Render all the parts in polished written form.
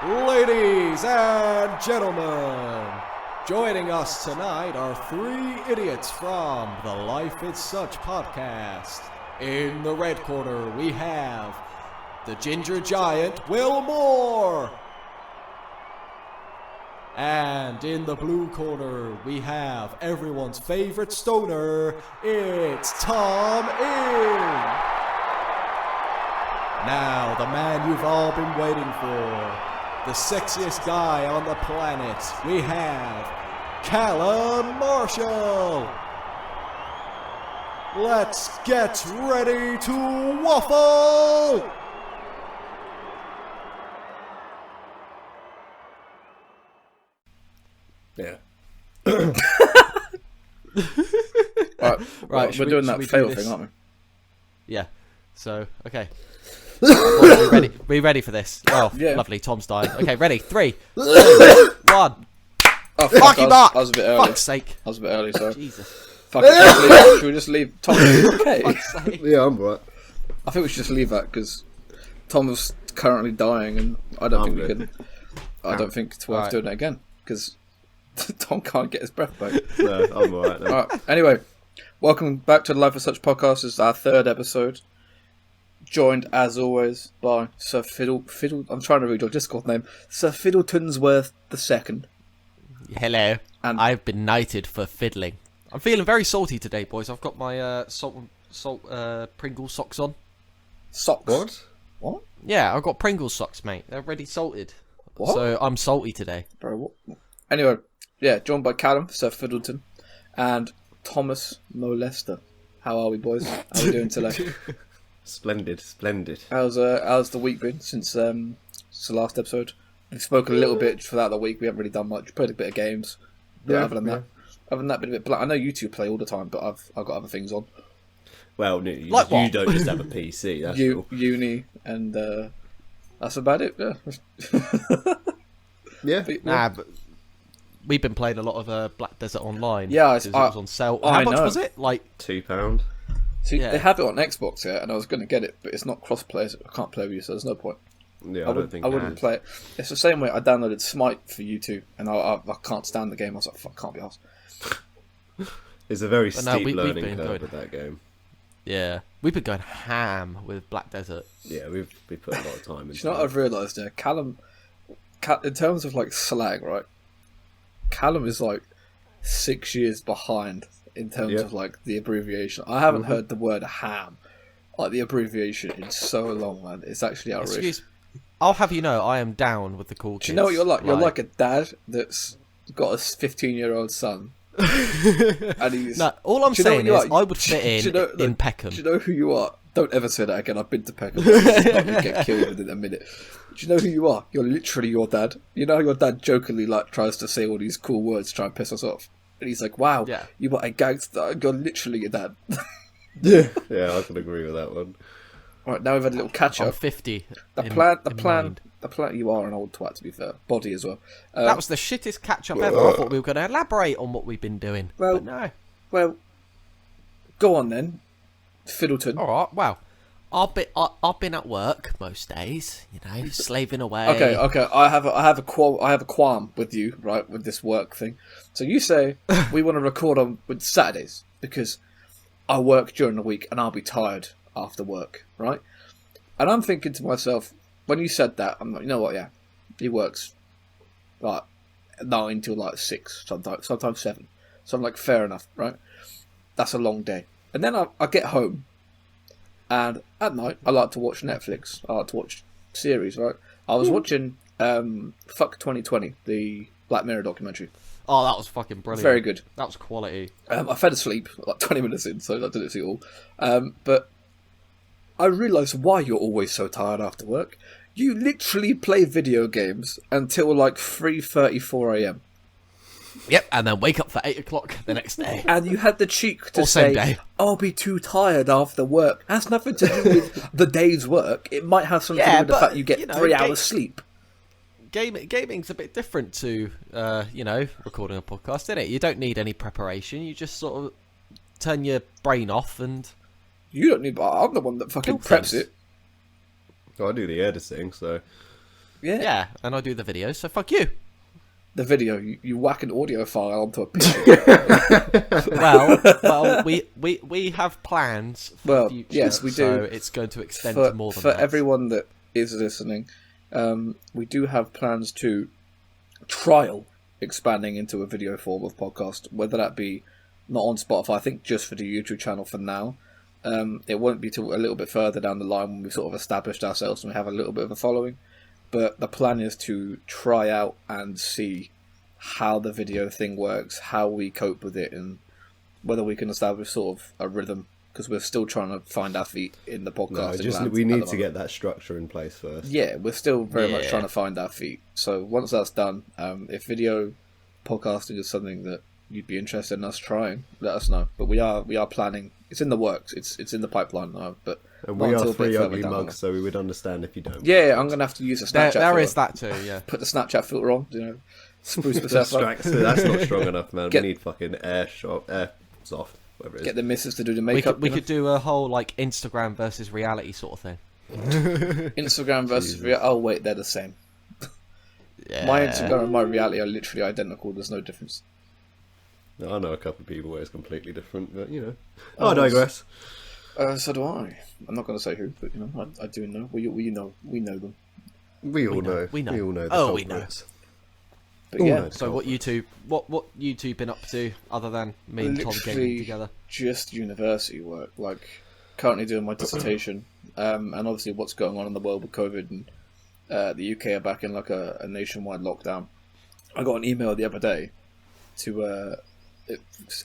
Ladies and gentlemen, joining us tonight are three idiots from the Life is Such podcast. In the red corner, we have the ginger giant, Will Moore. And in the blue corner, we have everyone's favorite stoner, it's Tom In. Now, the man you've all been waiting for, the sexiest guy on the planet, we have Callum Marshall. Let's get ready to waffle! Yeah. Right, we're doing that fail thing, aren't we? Yeah. So, okay. Boys, we ready for this? Oh, Yeah. Lovely. Tom's dying. Okay, ready. 3, 2, 1. Oh, Fuck you, Mark! I was a bit early. Fuck's sake. I was a bit early, sorry. Jesus. Fuck it, should we just leave Tom? Okay. Fuck's sake. Yeah, I'm right. I think we should just leave that because Tom was currently dying, and I don't think we can. I don't think it's worth doing it again because Tom can't get his breath back. No, I'm alright now. Alright, anyway, welcome back to the Life of Such podcast. This is our third episode. Joined, as always, by Sir Fiddle. I'm trying to read your Discord name. Sir Fiddletonsworth II. Hello. And I've been knighted for fiddling. I'm feeling very salty today, boys. I've got my salt Pringles socks on. Socks. What? Yeah, I've got Pringles socks, mate. They're already salted. What? So I'm salty today. Bro, what? Anyway, yeah, joined by Callum, Sir Fiddleton, and Thomas Molester. How are we, boys? How are we doing today? Splendid. How's the week been since the last episode? We spoke a little bit throughout the week. We haven't really done much. Played a bit of games. But other than that, been a bit. I know you two play all the time, but I've got other things on. Well, no, you don't just have a PC. That's cool. Uni, and that's about it. Yeah. Yeah. But we've been playing a lot of Black Desert Online. Yeah, because it was on sale. I How much know. was it? Like £2. See, Yeah. they have it on Xbox, yeah, and I was going to get it, but it's not cross-play. So I can't play with you, so there's no point. Yeah, I don't think I wouldn't play it. It's the same way I downloaded Smite for you two, and I can't stand the game. I was like, fuck, can't be arsed. It's a very But no, steep we've learning been curve going- with that game. yeah, we've been going ham with Black Desert. Yeah, we put a lot of time into Do you know what I've realised there? Callum, in terms of like slang, right? Callum is like 6 years behind in terms of like the abbreviation. I haven't heard the word ham, like the abbreviation, in so long, man. It's actually outrageous. Excuse. I'll have you know, I am down with the cool kids. Do you know what you're like? You're like a dad that's got a 15-year-old son. And he's... No, all I'm Do you know saying what is you are? I would fit in Peckham. Do you know who you are? Don't ever say that again. I've been to Peckham. You get killed within a minute. Do you know who you are? You're literally your dad. You know how your dad jokingly like tries to say all these cool words to try and piss us off? And he's like, wow, Yeah. you are a gangster. You're literally your dad. Yeah, I can agree with that one. Right, now we've had a little catch I'm up. 50. The plan. You are an old twat, to be fair. Body as well. That was the shittest catch up ever. I thought we were going to elaborate on what we've been doing. Well- but no. Well, go on then, Fiddleton. All right. Well, I've been at work most days. You know, slaving away. Okay. I have a qualm with you, right, with this work thing. So you say we want to record on with Saturdays because I work during the week and I'll be tired after work, right? And I'm thinking to myself, when you said that, I'm like, you know what? Yeah, he works like 9 till like 6, sometimes 7. So I'm like, fair enough, right? That's a long day. And then I get home, and at night I like to watch Netflix. I like to watch series, right? I was watching Fuck 2020, the Black Mirror documentary. Oh, that was fucking brilliant. Very good. That was quality. I fell asleep like 20 minutes in, so I didn't see it all. But I realised why you're always so tired after work. You literally play video games until like 3:34 a.m. Yep, and then wake up for 8 o'clock the next day. And you had the cheek to Or same say, day. I'll be too tired after work. That's nothing to do with the day's work. It might have something to do with the fact you get 3 hours sleep. Gaming's a bit different to, recording a podcast, isn't it? You don't need any preparation. You just sort of turn your brain off and... You don't need... I'm the one that fucking preps it. Oh, I do the editing, so... Yeah, and I do the videos, so fuck you. The video, you whack an audio file onto a picture. well, we have plans for the future. Yes, we do. So it's going to extend to more than that. For everyone that is listening, we do have plans to trial expanding into a video form of podcast, whether that be not on Spotify, I think just for the YouTube channel for now. It won't be till a little bit further down the line when we've sort of established ourselves and we have a little bit of a following. But the plan is to try out and see how the video thing works, how we cope with it, and whether we can establish sort of a rhythm, because we're still trying to find our feet in the podcast. We need to get that structure in place first. Yeah, we're still very much trying to find our feet. So once that's done, if video podcasting is something that you'd be interested in us trying, let us know. But we are planning. It's in the works. It's in the pipeline now. But and we are three ugly mugs, so we would understand if you don't. Yeah, I'm gonna have to use a Snapchat. There is that too. Yeah, put the Snapchat filter on. Spruce myself up. That's not strong enough, man. We need fucking air soft, whatever it is. Get the missus to do the makeup. We could do a whole like Instagram versus reality sort of thing. Instagram versus reality. Oh wait, they're the same. Yeah. My Instagram and my reality are literally identical. There's no difference. I know a couple of people where it's completely different, but I digress. So do I. I'm not going to say who, but I do know. We know them. We all know. We know. We all know. Oh, we know. But yeah. So what you two been up to other than me and Tom getting together? Just university work. Like currently doing my dissertation, and obviously what's going on in the world with COVID, and the UK are back in like a nationwide lockdown. I got an email the other day to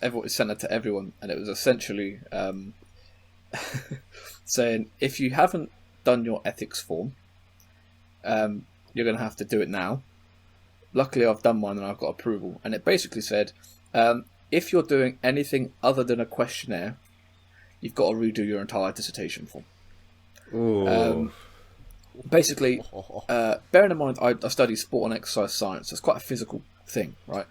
everyone sent it to everyone, and it was essentially saying if you haven't done your ethics form, you're going to have to do it now. Luckily, I've done mine and I've got approval. And it basically said, if you're doing anything other than a questionnaire, you've got to redo your entire dissertation form. Basically, bearing in mind, I study sport and exercise science. So it's quite a physical thing, right?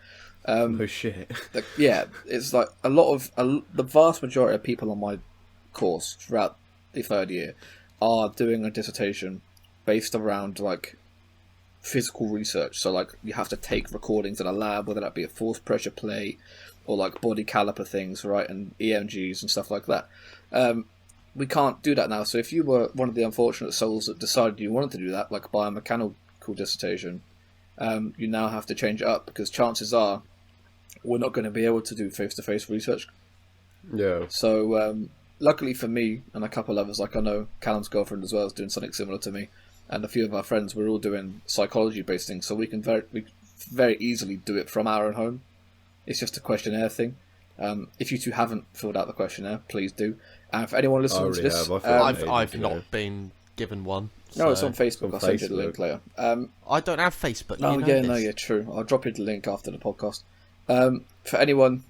Oh shit! It's like the vast majority of people on my course throughout the third year are doing a dissertation based around like physical research. So like you have to take recordings in a lab, whether that be a force pressure plate or like body caliper things, right, and EMGs and stuff like that. We can't do that now. So if you were one of the unfortunate souls that decided you wanted to do that, like a biomechanical dissertation, you now have to change it up because chances are we're not going to be able to do face-to-face research. Yeah. So luckily for me and a couple others, like I know Callum's girlfriend as well is doing something similar to me, and a few of our friends, we're all doing psychology-based things, so we can very easily do it from our own home. It's just a questionnaire thing. If you two haven't filled out the questionnaire, please do. And if anyone listening to this, I've not been given one. No, it's on Facebook. I'll send you the link later. I don't have Facebook. True. I'll drop you the link after the podcast. For anyone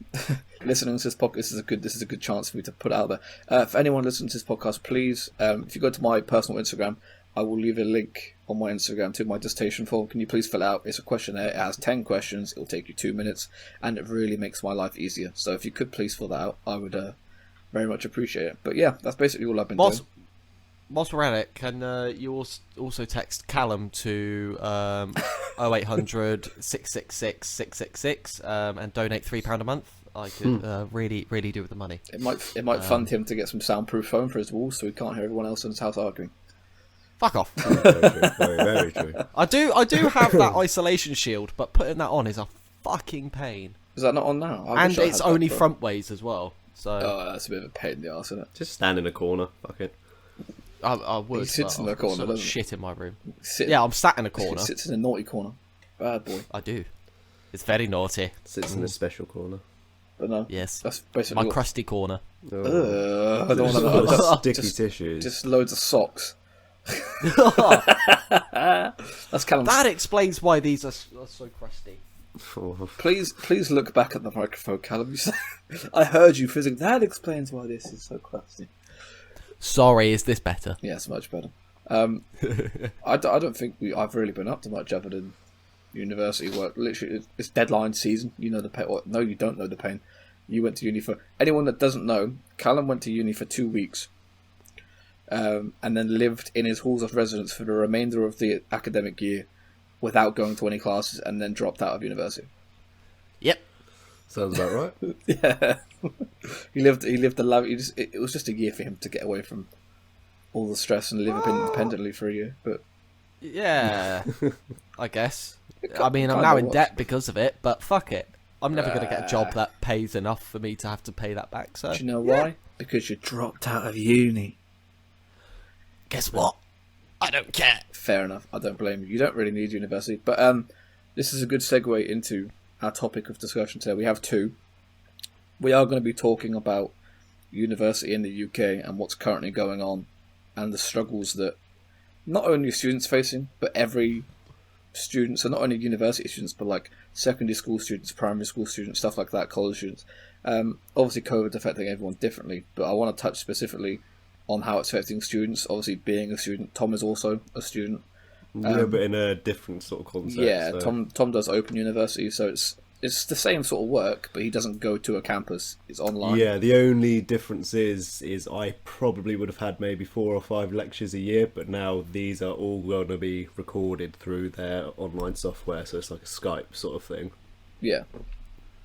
listening to this podcast, this is a good chance for me to put it out there. For anyone listening to this podcast, please, if you go to my personal Instagram, I will leave a link on my Instagram to my dissertation form. Can you please fill it out? It's a questionnaire. It has 10 questions. It will take you 2 minutes, and it really makes my life easier. So if you could please fill that out, I would very much appreciate it. But yeah, that's basically all I've been doing. Whilst we're at it, can you also text Callum to 0800 666 666 and donate £3 a month? I could really do with the money. It might fund him to get some soundproof phone for his walls, so he can't hear everyone else in his house arguing. Fuck off. Very true. Very true. I do have that isolation shield, but putting that on is a fucking pain. Is that not on now? And it's only front ways as well. So that's a bit of a pain in the arse, isn't it? Just stand in a corner. Fuck it. I would. He sits in the corner. So much shit in my room. I'm sat in a corner. He sits in a naughty corner. Bad boy. I do. It's very naughty. Sits in a special corner. But no. Yes. That's basically my crusty corner. I don't want to know. Sticky tissues. Just loads of socks. That's Callum. That explains why these are so crusty. Please look back at the microphone, Callum. You say, I heard you physically. That explains why this is so crusty. Sorry, is this better? Yeah, it's much better. I don't think I've really been up to much other than university work. Literally, it's deadline season. You know the pain. No, you don't know the pain. You went to uni for... Anyone that doesn't know, Callum went to uni for 2 weeks. and then lived in his halls of residence for the remainder of the academic year without going to any classes, and then dropped out of university. Yep. Sounds about right. Yeah, he lived a life. It was just a year for him to get away from all the stress and live independently for a year. But Yeah, I guess. It I mean, I'm kinda now in was. debt because of it, but fuck it. I'm never going to get a job that pays enough for me to have to pay that back. So, do you know why? Because you dropped out of uni. guess what? I don't care. Fair enough. I don't blame you. You don't really need university. But this is a good segue into our topic of discussion today. We have two. We are going to be talking about university in the UK and what's currently going on, and the struggles that not only students facing, but every student, so not only university students, but like secondary school students, primary school students, stuff like that, college students. Obviously, COVID's affecting everyone differently, but I want to touch specifically on how it's affecting students. Obviously, being a student, Tom is also a student. Yeah, but in a different sort of concept. Yeah, so. Tom does open university, so it's the same sort of work, but he doesn't go to a campus. It's online. Yeah, the only difference is I probably would have had maybe 4 or 5 lectures a year, but now these are all going to be recorded through their online software, so it's like a Skype sort of thing. Yeah.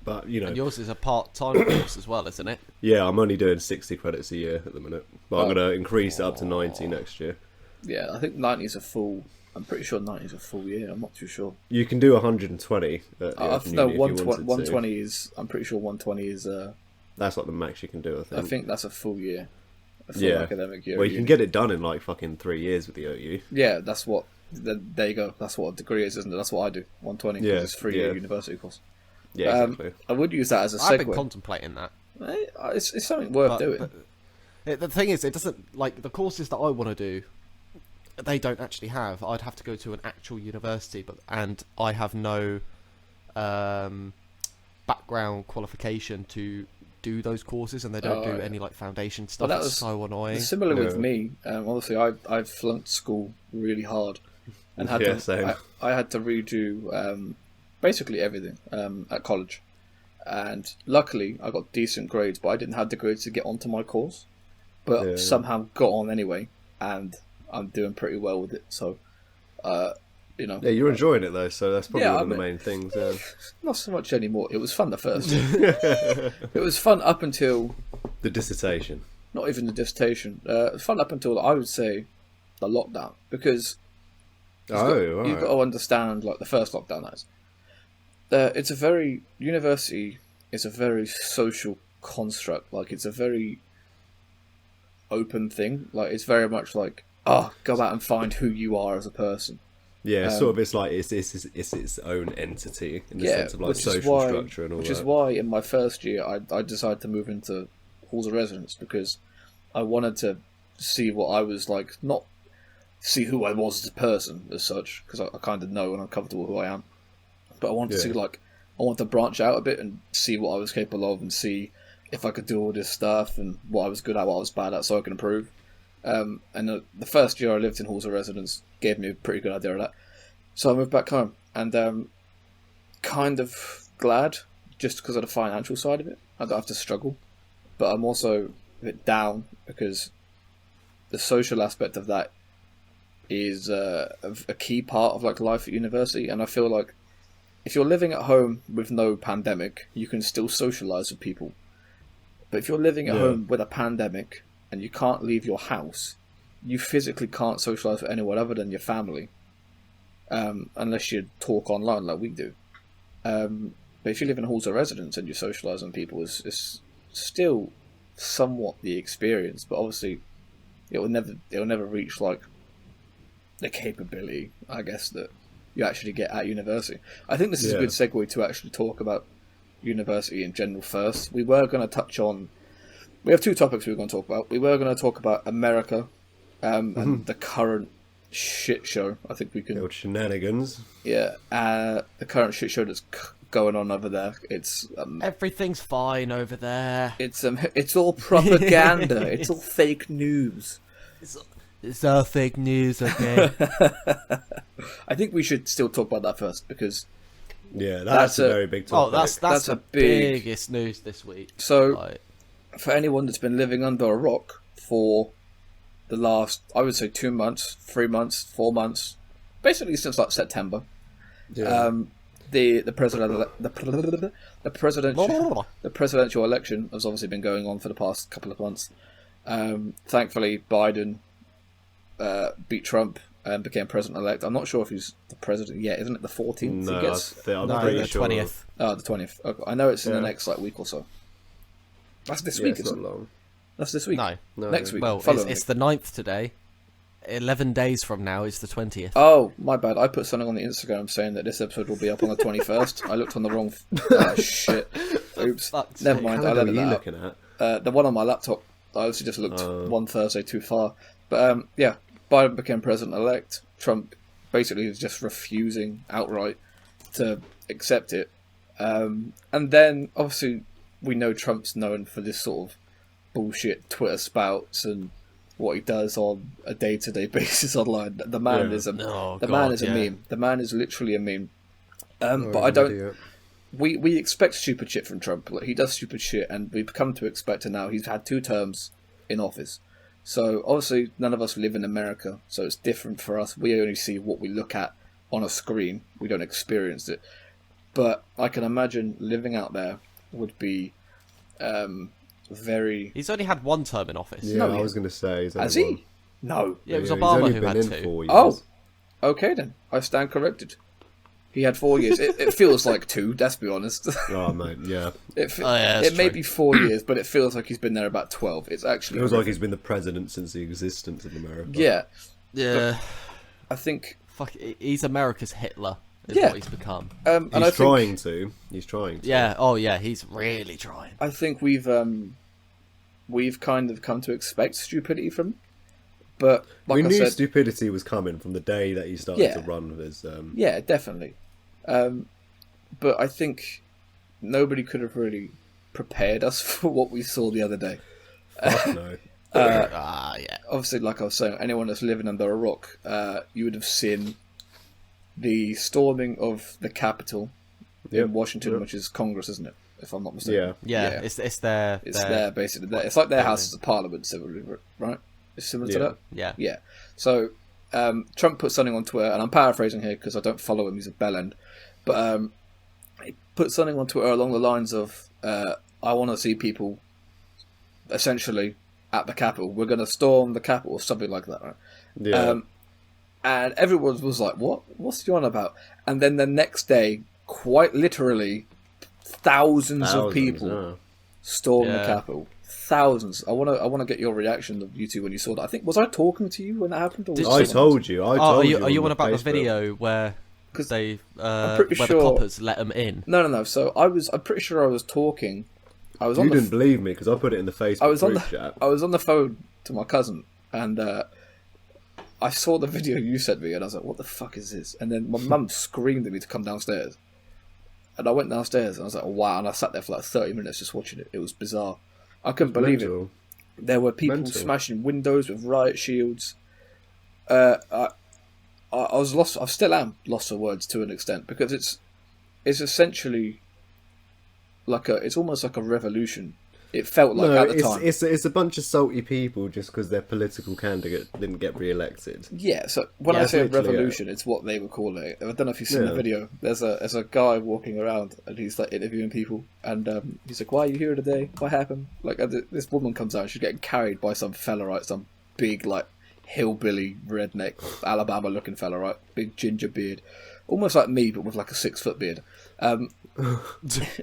But, you know, And yours is a part-time course as well, isn't it? yeah, I'm only doing 60 credits a year at the minute, but I'm going to increase it up to 90 next year. Yeah, I think 90 is a full... I'm pretty sure 90 is a full year. I'm not too sure. You can do 120 at the No, Open Uni if you wanted 120 is... I'm pretty sure 120 is... That's like the max you can do, I think. I think that's a full year. A full Yeah. academic year. Well, you can get it done in like fucking 3 years with the OU. Yeah, that's what... There you go. That's what a degree is, isn't it? That's what I do. 120 because Yeah, it's 3-year yeah. university course. Yeah, exactly. I would use that as a I've been segue. contemplating that. It's something worth doing. The thing is, it doesn't, like, the courses that I want to do, they don't actually have. I'd have to go to an actual university, and I have no background qualification to do those courses, and they don't do any like foundation stuff. that It's was so annoying. Similar with Yeah. me. Obviously, I flunked school really hard, and had Yeah, to. same. I had to redo basically everything at college, and luckily I got decent grades, but I didn't have the grades to get onto my course, but Yeah. somehow got on anyway, and I'm doing pretty well with it. So, you know, Yeah, you're enjoying it though, so that's probably Yeah, one I of the mean- main things. Yeah. not so much anymore. It was fun the first. It was fun up until The dissertation. not even the dissertation. Fun up until I would say the lockdown, because you've got to understand, like the first lockdown, that is. It's a very university is a very social construct. Like it's a very open thing. Like it's very much like, go out and find who you are as a person. Yeah, sort of. It's like it's its own entity in the sense of like which is social why- structure and all which that. is why in my first year I decided to move into halls of residence, because I wanted to see what I was like, not see who I was as a person as such, because I kind of know and I'm comfortable who I am, but I wanted to see, like, I want to branch out a bit and see what I was capable of and see if I could do all this stuff and what I was good at, what I was bad at, so I can improve. And the first year I lived in halls of residence gave me a pretty good idea of that. So I moved back home, and kind of glad, just because of the financial side of it. I don't have to struggle, but I'm also a bit down because the social aspect of that is a key part of like life at university, and I feel like if you're living at home with no pandemic, you can still socialise with people. But if you're living at home with a pandemic and you can't leave your house, you physically can't socialise with anyone other than your family, unless you talk online like we do. But if you live in halls of residence and you socialise with people, it's still somewhat the experience. But obviously, it will never reach like the capability, I guess, that you actually get at university. I think this is a good segue to actually talk about university in general first. We were going to touch on... We have two topics we were going to talk about. We were going to talk about America and the current shit show. I think we can... The old shenanigans. Yeah, the current shit show that's going on over there. It's... Everything's fine over there. it's all propaganda. It's all fake news. It's all fake news, okay? I think we should still talk about that first, because... Yeah, that's a very big topic. that's That's the a big- biggest news this week. So, Like, for anyone that's been living under a rock for the last, I would say, 2 months, 3 months, 4 months, basically since like September. Yeah. The presidential election has obviously been going on for the past couple of months. Thankfully, Biden beat Trump and became president-elect. I'm not sure if he's the president yet. Isn't it the 14th? No, I'm No, pretty the sure. 20th. Oh, the 20th. Okay. I know it's in the Yeah. next week or so. That's this Yeah, week, it's not isn't it? long. That's this week. No. No. Next week. Well, following it's week. the 9th today. 11 days from now is the 20th. Oh, my bad. I put something on the Instagram saying that this episode will be up on the 21st. I looked on the wrong... shit. Oops. Fuck's Never sake. mind. What I calendar let are it you out. looking at? The one on my laptop. I obviously just looked one Thursday too far. But yeah, Biden became president-elect. Trump basically is just refusing outright to accept it. And then, obviously, we know Trump's known for this sort of bullshit Twitter spouts and what he does on a day-to-day basis online. The man Yeah. is a Oh, the God, man is yeah. a meme. The man is literally a meme. But he's I an don't. idiot. We expect stupid shit from Trump. Like, he does stupid shit, and we've come to expect it now. He's had 2 terms in office. So, obviously, none of us live in America, so it's different for us. We only see what we look at on a screen. We don't experience it. But I can imagine living out there would be very... He's only had 1 term in office. Yeah, No, I he- was going to say. He's Has only one. he? No. Yeah, it was he's Obama only who been had in 2. 4 years. Oh, okay then. I stand corrected. He had 4 years. It feels like 2, let's be honest. Oh, mate, yeah. It yeah, that's may true. be 4 years, but it feels like he's been there about 12. It's actually... Feels like he's been the president since the existence of America. Yeah. Yeah. I think... Fuck, he's America's Hitler, is Yeah. what he's become. and I He's think, trying to. He's trying to. Yeah, oh yeah, he's really trying. I think we've kind of come to expect stupidity from him. But like we I knew said, stupidity was coming from the day that he started Yeah. to run his. yeah, definitely. But I think nobody could have really prepared us for what we saw the other day. Fuck no. Yeah. Obviously, like I was saying, anyone that's living under a rock, you would have seen the storming of the Capitol Yep, in Washington, yep. which is Congress, isn't it? If I'm not mistaken. Yeah. Yeah, it's their... It's there, basically. It's like their Houses of Parliament, similarly, right? It's similar to Yeah. that? Yeah. Yeah. So, Trump put something on Twitter, and I'm paraphrasing here because I don't follow him, he's a bellend. But he put something on Twitter along the lines of, I want to see people, essentially, at the Capitol. We're going to storm the Capitol, or something like that, right? Yeah. And everyone was like, what? What's he on about? And then the next day, quite literally, thousands of people yeah. stormed the Yeah. Capitol. Thousands. I want to get your reaction of you two when you saw that. I think, was I talking to you when that happened? Or was I it someone else? told you. I Oh, told are you on on about the Facebook. video where 'Cause they pretty where sure- the coppers let them in? No. So I'm pretty sure I was talking. I was You on the didn't believe me because I put it in the Facebook I was on group the chat. I was on the phone to my cousin, and I saw the video you sent me, and I was like, "What the fuck is this?" And then my mum screamed at me to come downstairs, and I went downstairs, and I was like, oh, "Wow!" And I sat there for like 30 minutes just watching it. It was bizarre. I couldn't believe it. Mental. There were people Mental. smashing windows with riot shields. I was lost. I still am lost for words to an extent because it's essentially like it's almost like a revolution. It felt like No, at the time. it's a bunch of salty people just because their political candidate didn't get re-elected. Yeah, so when Yeah, I say a it's literally revolution, it's what they would call it. I don't know if you've seen the Yeah. video. There's a guy walking around and he's like interviewing people, and he's like, "Why are you here today? What happened?" Like this woman comes out, she's getting carried by some fella, right? Some big like hillbilly redneck Alabama looking fella, right? Big ginger beard, almost like me, but with like a 6-foot beard.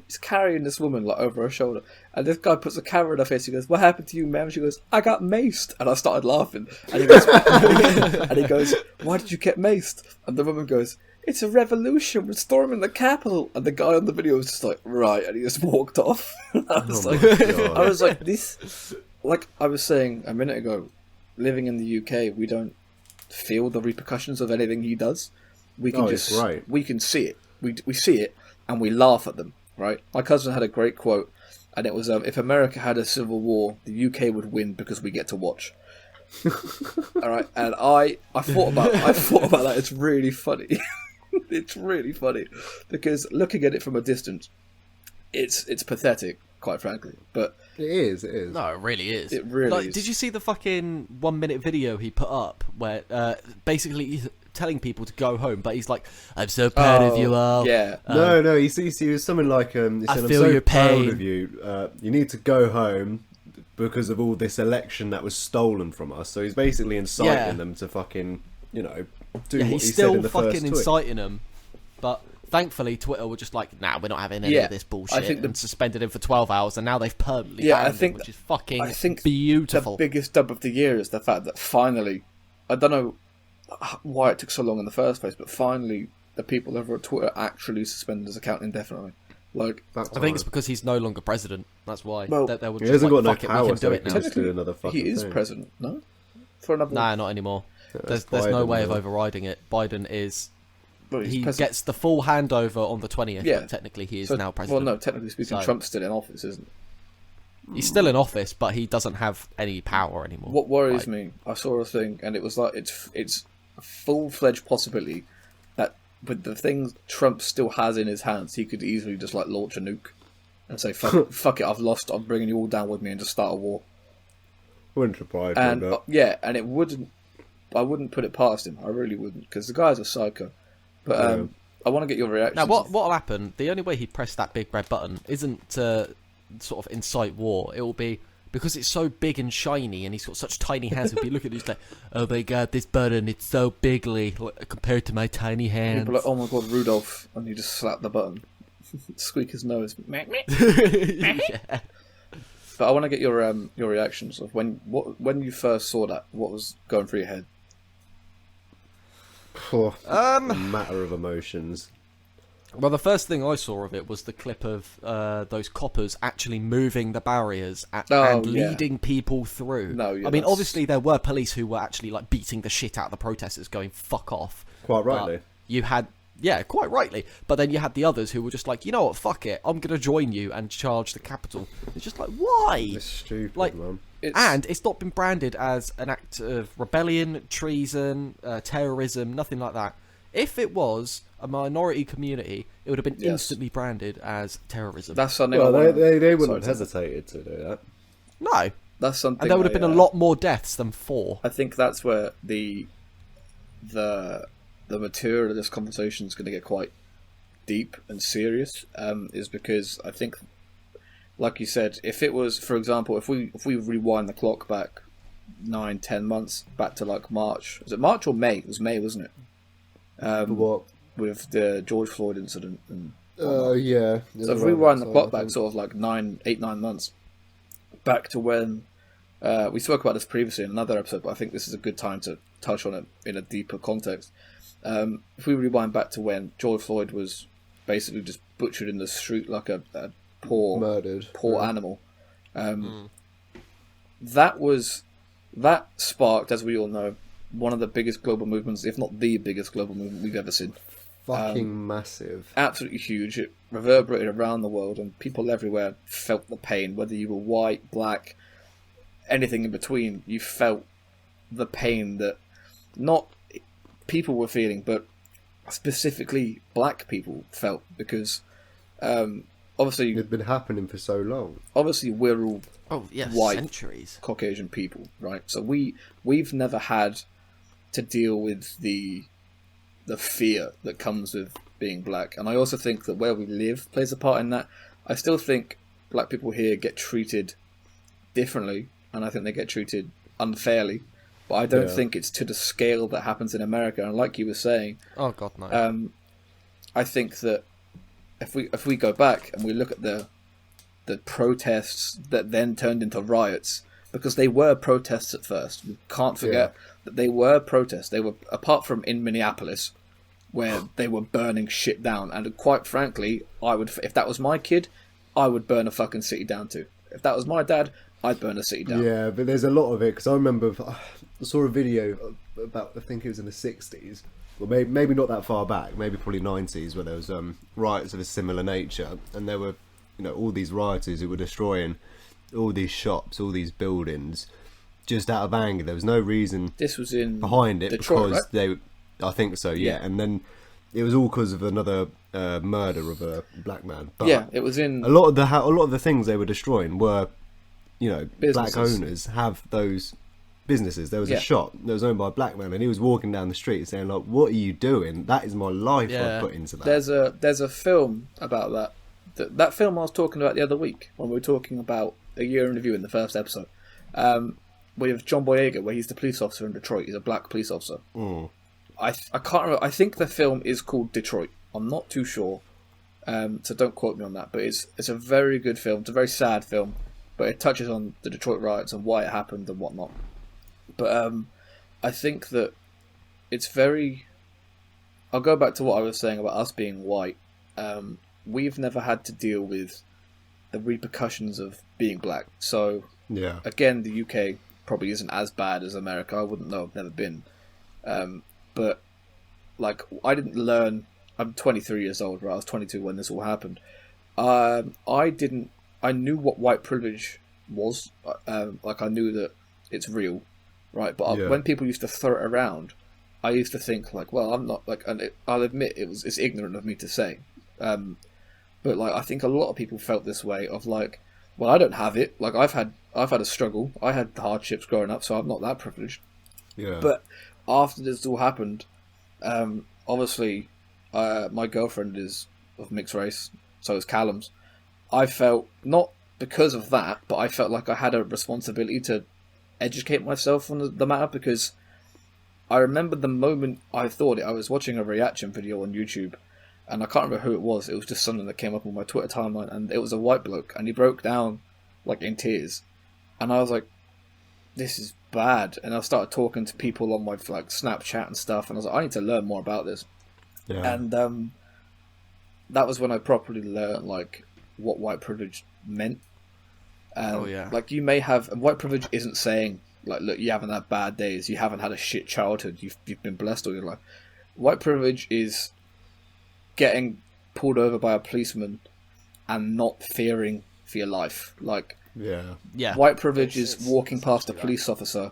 He's carrying this woman like over her shoulder, and this guy puts a camera in her face. He goes, "What happened to you, ma'am?" She goes, "I got maced," and I started laughing. And he goes, "Why did you get maced?" And the woman goes, "It's a revolution. We're storming the Capitol." And the guy on the video was just like, "Right," and he just walked off. I was Oh like, my God. I was like, this, like I was saying a minute ago, living in the UK, we don't feel the repercussions of anything he does. We can it's just, right. we can see it. We see it, and we laugh at them, right? My cousin had a great quote, and it was, if America had a civil war, the UK would win because we get to watch. All right, and I thought about that. It's really funny. It's really funny because looking at it from a distance, it's pathetic, quite frankly. But It is. It is. No, it really is. It really is. Did you see the fucking 1 minute video he put up where basically he's telling people to go home, but he's like, "I'm so proud of you all." Yeah. No. He was something like, he said, "I'm feel so your proud pain. of you. You need to go home because of all this election that was stolen from us." So he's basically inciting them to fucking, do Yeah, what he he's said still in the first fucking tweet. inciting them, but thankfully Twitter were just like, "Nah, we're not having any Yeah, of this I bullshit," think and suspended him for 12 hours, and now they've permanently Yeah, I banned think him, which is fucking I think beautiful. The biggest dub of the year is the fact that finally, I don't know why it took so long in the first place, but finally the people over at Twitter actually suspended his account indefinitely. Like, That's I think it's fine. because he's no longer president. That's why. Well, they were He just hasn't like, got no "Fuck it, we power, can so do he it can now." just do another fucking he is thing. president, no? For another. Nah, not anymore. That's There's no Biden, way of though. overriding it. Biden is. Well, he's He president. gets the full handover on the 20th, Yeah. but technically he is So- now president. Well, no, technically speaking, So- Trump's still in office, isn't he? He's still in office, but he doesn't have any power anymore. What worries Like, me, I saw a thing, and it was like it's a full-fledged possibility that with the things Trump still has in his hands, he could easily just like launch a nuke and say, "Fuck it, I've lost. I'm bringing you all down with me," and just start a war. Wouldn't surprise me. And but yeah, and it wouldn't. I wouldn't put it past him. I really wouldn't, because the guy's a psycho. But Yeah. I want to get your reaction. Now, what'll happen? The only way he'd press that big red button isn't to sort of incite war. It will be because it's so big and shiny, and he's got such tiny hands. He'll be looking at it, he's like, "Oh my god, this button! It's so bigly compared to my tiny hands." People are like, "Oh my god, Rudolph," and you just slap the button, squeak his nose. Yeah. But I want to get your reactions of when you first saw that. What was going through your head? a matter of emotions. Well, the first thing I saw of it was the clip of those coppers actually moving the barriers and yeah. leading people through. No, yeah, I mean, that's- obviously there were police who were actually like beating the shit out of the protesters, going "fuck off." Quite But rightly. you had, yeah, quite rightly. But then you had the others who were just like, "You know what? Fuck it. I'm gonna join you and charge the Capitol." It's just like, why? It's stupid, like- man. And it's not been branded as an act of rebellion, treason, terrorism, nothing like that. If it was a minority community, it would have been Yes. instantly branded as terrorism. That's something. Well, I wanna- they wouldn't have Sorry, hesitated to do that. No. That's something. And there would have been a lot more deaths than 4. I think that's where the material of this conversation is going to get quite deep and serious. Is because I think, like you said, if it was, for example, if we rewind the clock back 9-10 months back to like March, was it March or May? It was May, wasn't it? What? With the George Floyd incident. And Yeah. so if we rewind the clock back sort of like 8-9 months back to when we spoke about this previously in another episode, but I think this is a good time to touch on it in a deeper context. If we rewind back to when George Floyd was basically just butchered in the street like a poor Murdered. animal, that sparked, as we all know, one of the biggest global movements, if not the biggest global movement we've ever seen. Fucking massive. Absolutely huge. It reverberated around the world, and people everywhere felt the pain. Whether you were white, black, anything in between, you felt the pain that not people were feeling, but specifically black people felt, because obviously It'd been happening for so long. we're all Oh, yes, white. centuries. Caucasian people, right? So we've never had to deal with the fear that comes with being black, and I also think that where we live plays a part in that. I still think black people here get treated differently, and I think they get treated unfairly, but I don't Yeah. think it's to the scale that happens in America. And like you were saying, Oh, God, no. I think that if we go back and we look at the protests that then turned into riots, because they were protests at first. We can't forget that they were protests. They were, apart from in Minneapolis, where they were burning shit down. And quite frankly, I would, if that was my kid, I would burn a fucking city down too. If that was my dad, I'd burn a city down. Yeah, but there's a lot of it, because I remember I saw a video about, I think it was in the 60s, well maybe not that far back, maybe probably 90s, where there was riots of a similar nature, and there were, all these rioters who were destroying all these shops, all these buildings, just out of anger. There was no reason This was in behind it, Detroit, because right? I think so, yeah. And then it was all because of another murder of a black man. But Yeah, it was in a lot of the things they were destroying were black Businesses. owners have those businesses. There was Yeah. a shop that was owned by a black man, and he was walking down the street saying, like, "What are you doing? That is my life Yeah. I've put into that." There's a film about that. That film I was talking about the other week when we were talking about A Year in Review in the first episode. With John Boyega, where he's the police officer in Detroit. He's a black police officer. I can't remember. I think the film is called Detroit. I'm not too sure, so don't quote me on that. But it's a very good film. It's a very sad film, but it touches on the Detroit riots and why it happened and whatnot. But I think that it's very. I'll go back to what I was saying about us being white. We've never had to deal with the repercussions of being black. So Yeah. again, the UK probably isn't as bad as America. I wouldn't know. I've never been. But like, I didn't learn. I'm 23 years old, right? I was 22 when this all happened. I knew what white privilege was. Like, I knew that it's real, right? But Yeah. when people used to throw it around, I used to think like, well, I'm not like, and I'll admit it's ignorant of me to say. But like, I think a lot of people felt this way of like, well, I don't have it. Like, I've had a struggle. I had hardships growing up, so I'm not that privileged. Yeah. But after this all happened, obviously, my girlfriend is of mixed race, so is Callum's. I felt, not because of that, but I felt like I had a responsibility to educate myself on the matter, because I remember the moment I thought it. I was watching a reaction video on YouTube, and I can't remember who it was. It was just something that came up on my Twitter timeline, and it was a white bloke, and he broke down like in tears, and I was like, "This is bad." And I started talking to people on my like Snapchat and stuff, and I was like, "I need to learn more about this." Yeah. And that was when I properly learned like what white privilege meant. Oh, yeah. Like, you may have white privilege isn't saying like, look, you haven't had bad days, you haven't had a shit childhood, you've been blessed all your life. White privilege is getting pulled over by a policeman and not fearing for your life. Like, Yeah. Yeah. white privilege is walking past a police officer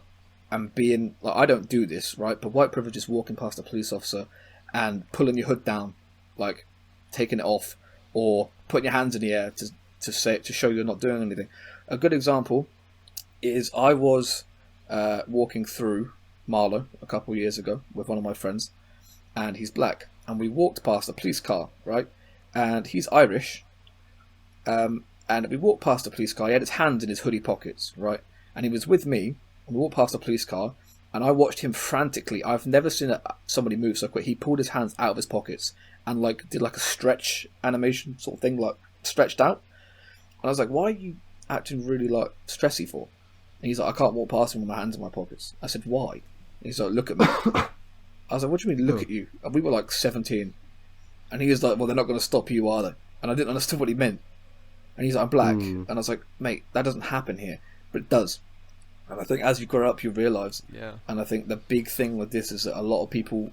and being like, I don't do this, right? But white privilege is walking past a police officer and pulling your hood down, like taking it off, or putting your hands in the air to show you're not doing anything. A good example is I was walking through Marlow a couple of years ago with one of my friends, and he's black, and we walked past a police car, right? And he's Irish, and we walked past a police car. He had his hands in his hoodie pockets, right? And he was with me, and we walked past a police car, and I watched him frantically. I've never seen somebody move so quick. He pulled his hands out of his pockets and like did like a stretch animation sort of thing, like stretched out. And I was like, "Why are you acting really like stressy for?" And he's like, "I can't walk past him with my hands in my pockets." I said, "Why?" And he's like, "Look at me." I was like, "What do you mean, look at you?" And we were like 17. And he was like, "Well, they're not going to stop you, are they?" And I didn't understand what he meant. And he's like, "I'm black." And I was like, "Mate, that doesn't happen here." But it does. And I think as you grow up, you realise. Yeah. And I think the big thing with this is that a lot of people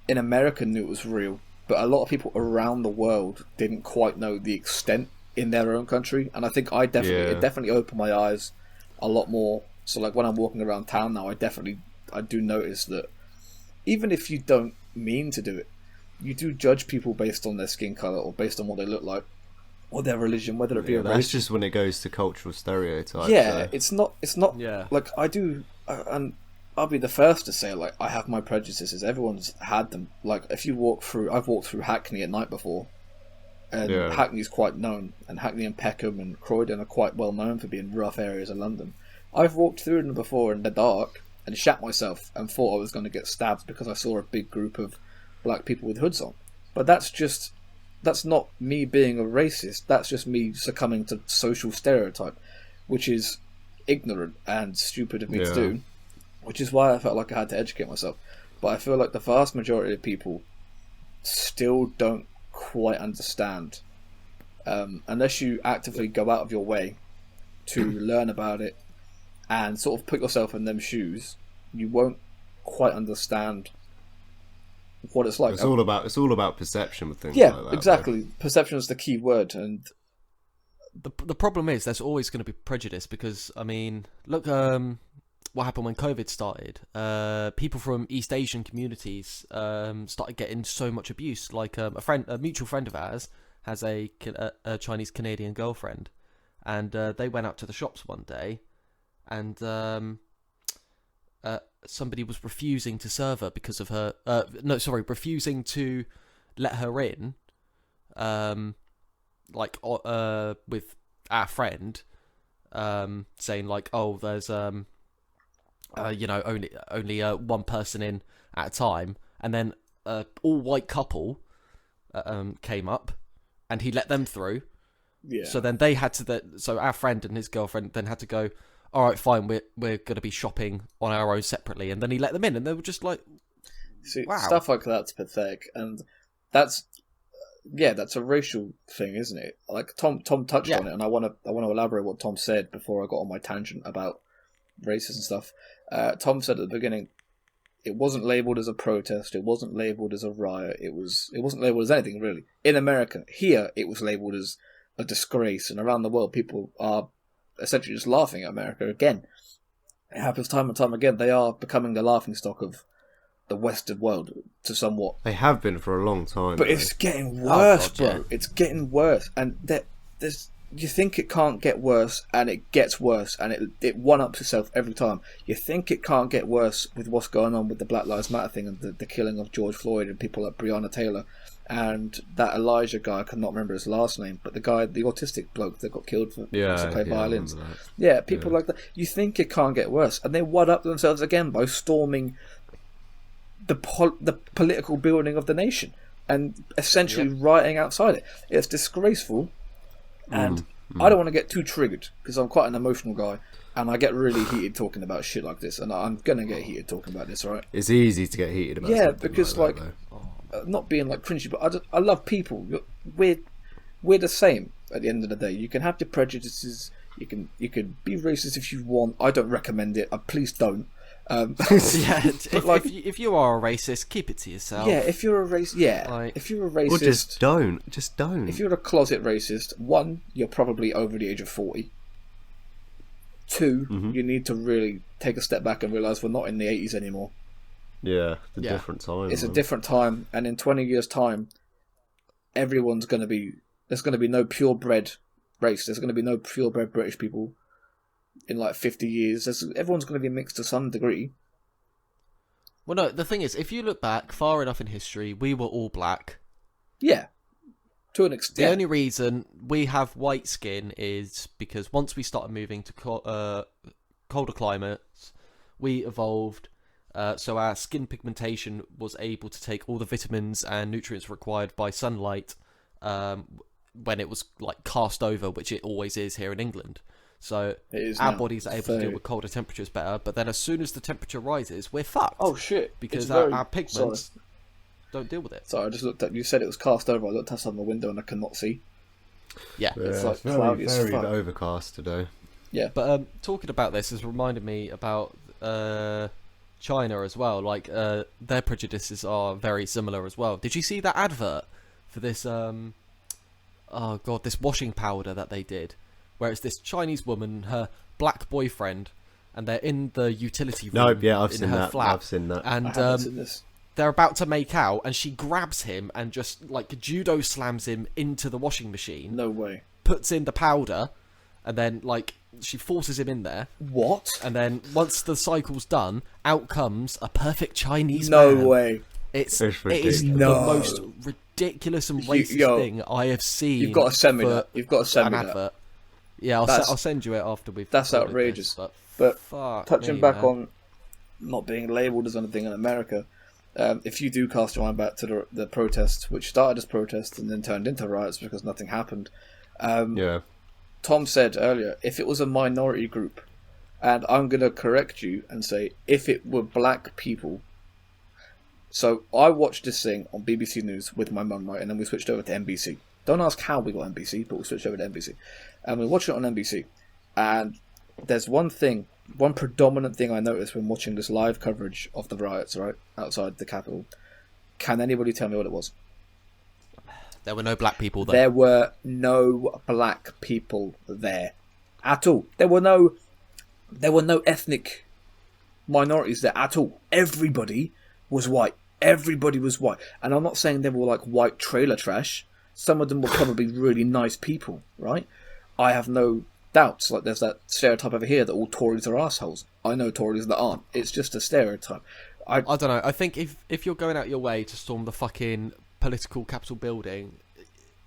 in America knew it was real, but a lot of people around the world didn't quite know the extent in their own country. And I think it definitely opened my eyes a lot more. So like when I'm walking around town now, I do notice that even if you don't mean to do it, you do judge people based on their skin colour or based on what they look like or their religion, whether it be a That's race. just when it goes to cultural stereotypes. Yeah, so. it's not Yeah. like I do, and I'll be the first to say like I have my prejudices. Everyone's had them. Like if you I've walked through Hackney at night before, and Yeah. Hackney's quite known, and Hackney and Peckham and Croydon are quite well known for being rough areas of London. I've walked through them before in the dark and shat myself and thought I was going to get stabbed because I saw a big group of black people with hoods on. But that's not me being a racist. That's just me succumbing to social stereotype, which is ignorant and stupid of me to do, which is why I felt like I had to educate myself. But I feel like the vast majority of people still don't quite understand, unless you actively go out of your way to learn about it and sort of put yourself in them shoes. You won't quite understand what it's like. It's all about perception with things Yeah, like that. exactly. Perception is the key word, and The problem is there's always going to be prejudice because, I mean, look what happened when COVID started. People from East Asian communities started getting so much abuse. Like a mutual friend of ours has a Chinese Canadian girlfriend, and they went out to the shops one day, and somebody was refusing to serve her because of her. Refusing to let her in. With our friend, saying like, "Oh, there's only one person in at a time," and then all white couple came up, and he let them through. Yeah. So then they had to. So our friend and his girlfriend then had to go. All right, fine. We're going to be shopping on our own separately, and then he let them in, and they were just like, See, wow. Stuff like that's pathetic, and that's a racial thing, isn't it? Like Tom touched on it, and I want to elaborate what Tom said before I got on my tangent about races and stuff. Tom said at the beginning, it wasn't labelled as a protest, it wasn't labelled as a riot, it wasn't labelled as anything really. In America, here it was labelled as a disgrace, and around the world people are essentially just laughing at America again. It happens time and time again. They are becoming the laughingstock of the Western world to somewhat. They have been for a long time. But though. it's getting worse, God, yeah. bro. It's getting worse. And there's you think it can't get worse, and it gets worse, and it one-ups itself every time. You think it can't get worse with what's going on with the Black Lives Matter thing and the killing of George Floyd and people like Breonna Taylor and that Elijah guy, I cannot remember his last name, but the autistic bloke that got killed for to play violins. Yeah, people like that. You think it can't get worse, and they one-up themselves again by storming the political building of the nation and essentially rioting outside it. It's disgraceful, and I don't want to get too triggered because I'm quite an emotional guy, and I get really heated talking about shit like this, and I'm gonna get heated talking about this, right? It's easy to get heated about. Yeah, because like that, not being like cringy, but I love people. We're the same at the end of the day. You can have your prejudices. You can be racist if you want. I don't recommend it. Please don't. If you are a racist, keep it to yourself. Yeah, if you're a racist, if you're a racist, or just don't. If you're a closet racist, one, you're probably over the age of 40. Two, you need to really take a step back and realise we're not in the 80s anymore. Yeah, it's a different time. It's a different time, and in 20 years' time, there's going to be no purebred race. There's going to be no purebred British people. In like 50 years, everyone's going to be mixed to some degree. Well, no, the thing is, if you look back far enough in history, we were all black. Yeah, to an extent. The only reason we have white skin is because once we started moving to colder climates, we evolved. So our skin pigmentation was able to take all the vitamins and nutrients required by sunlight when it was like cast over, which it always is here in England. So our bodies are able to deal with colder temperatures better, but then as soon as the temperature rises, we're fucked. Oh shit! Because our pigments don't deal with it. Sorry, I just looked at. You said it was cast over. I looked outside the window and I cannot see. Yeah, it's like very, cloudy as very fuck. overcast today. Yeah, but talking about this has reminded me about China as well. Like their prejudices are very similar as well. Did you see that advert for this? This washing powder that they did. Where it's this Chinese woman, her black boyfriend, and they're in the utility room. I've seen that. Flat, I've seen that. And I haven't seen this. they're about to make out, and she grabs him and just like judo slams him into the washing machine. No way. Puts in the powder, and then like she forces him in there. What? And then once the cycle's done, out comes a perfect Chinese No man. way. It is ridiculous. the most ridiculous and racist thing I have seen. You've got to send me that. You've got to send me advert. that. Yeah, I'll send you it after we've. That's outrageous. This, but fuck touching me, back man. on not being labelled as anything in America, if you do cast your mind back to the protests, which started as protests and then turned into riots because nothing happened. Tom said earlier, if it was a minority group, and I'm going to correct you and say, if it were black people. So I watched this thing on BBC News with my mum, right, and then we switched over to NBC. Don't ask how we got NBC, but we switched over to NBC. And we watched it on NBC. And there's one predominant thing I noticed when watching this live coverage of the riots, right, outside the Capitol. Can anybody tell me what it was? There were no black people there. There were no black people there at all. There were no ethnic minorities there at all. Everybody was white. Everybody was white. And I'm not saying they were like white trailer trash. Some of them were probably really nice people, right? I have no doubts. Like there's that stereotype over here that all Tories are assholes. I know Tories that aren't. It's just a stereotype. I don't know. I think if you're going out your way to storm the fucking political Capitol building,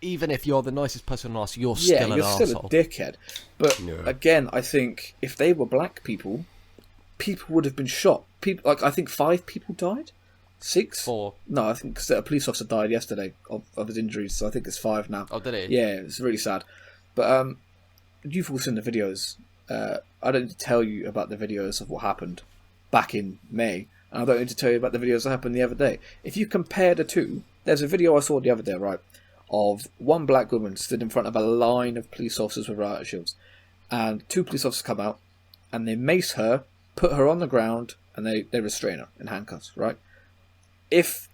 even if you're the nicest person on earth, you're still an arsehole. Still a dickhead. But again, I think if they were black people, people would have been shot. People, like I think 5 people died. 6? 4. No, I think 'cause a police officer died yesterday of his injuries, so I think it's 5 now. Oh, did he? Yeah, it's really sad. But you've all seen the videos. I don't need to tell you about the videos of what happened back in May, and I don't need to tell you about the videos that happened the other day. If you compare the two, there's a video I saw the other day, right, of one black woman stood in front of a line of police officers with riot shields, and 2 police officers come out, and they mace her, put her on the ground, and they restrain her in handcuffs, right? If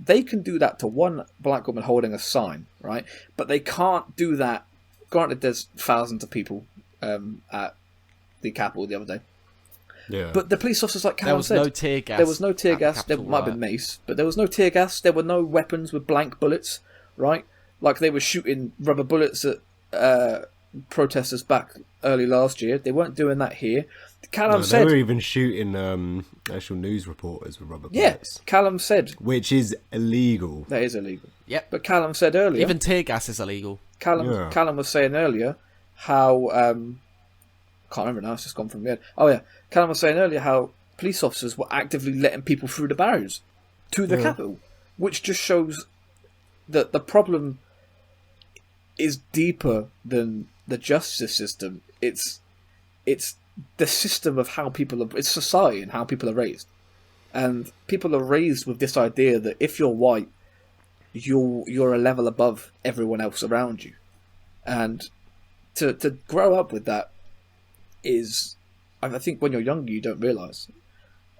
they can do that to one black woman holding a sign, right, but they can't do that. Granted, there's thousands of people at the Capitol the other day. Yeah. But the police officers, like Callum said, There was no tear gas. There was no tear at the gas. There Capitol might have been mace, but there was no tear gas. There were no weapons with blank bullets, right? Like they were shooting rubber bullets at protesters back early last year. They weren't doing that here. Callum said they were even shooting actual news reporters with rubber bullets. Yeah, Callum said, which is illegal. that is illegal. Yep. But Callum said earlier, Even tear gas is illegal. Callum was saying earlier how can't remember now. It's just gone from my head. Oh yeah, Callum was saying earlier how police officers were actively letting people through the barriers to the Capitol, which just shows that the problem is deeper than the justice system. It's the system of how people are. It's society and how people are raised, and people are raised with this idea that if you're white, you're a level above everyone else around you, and to grow up with that is, I think when you're younger you don't realise,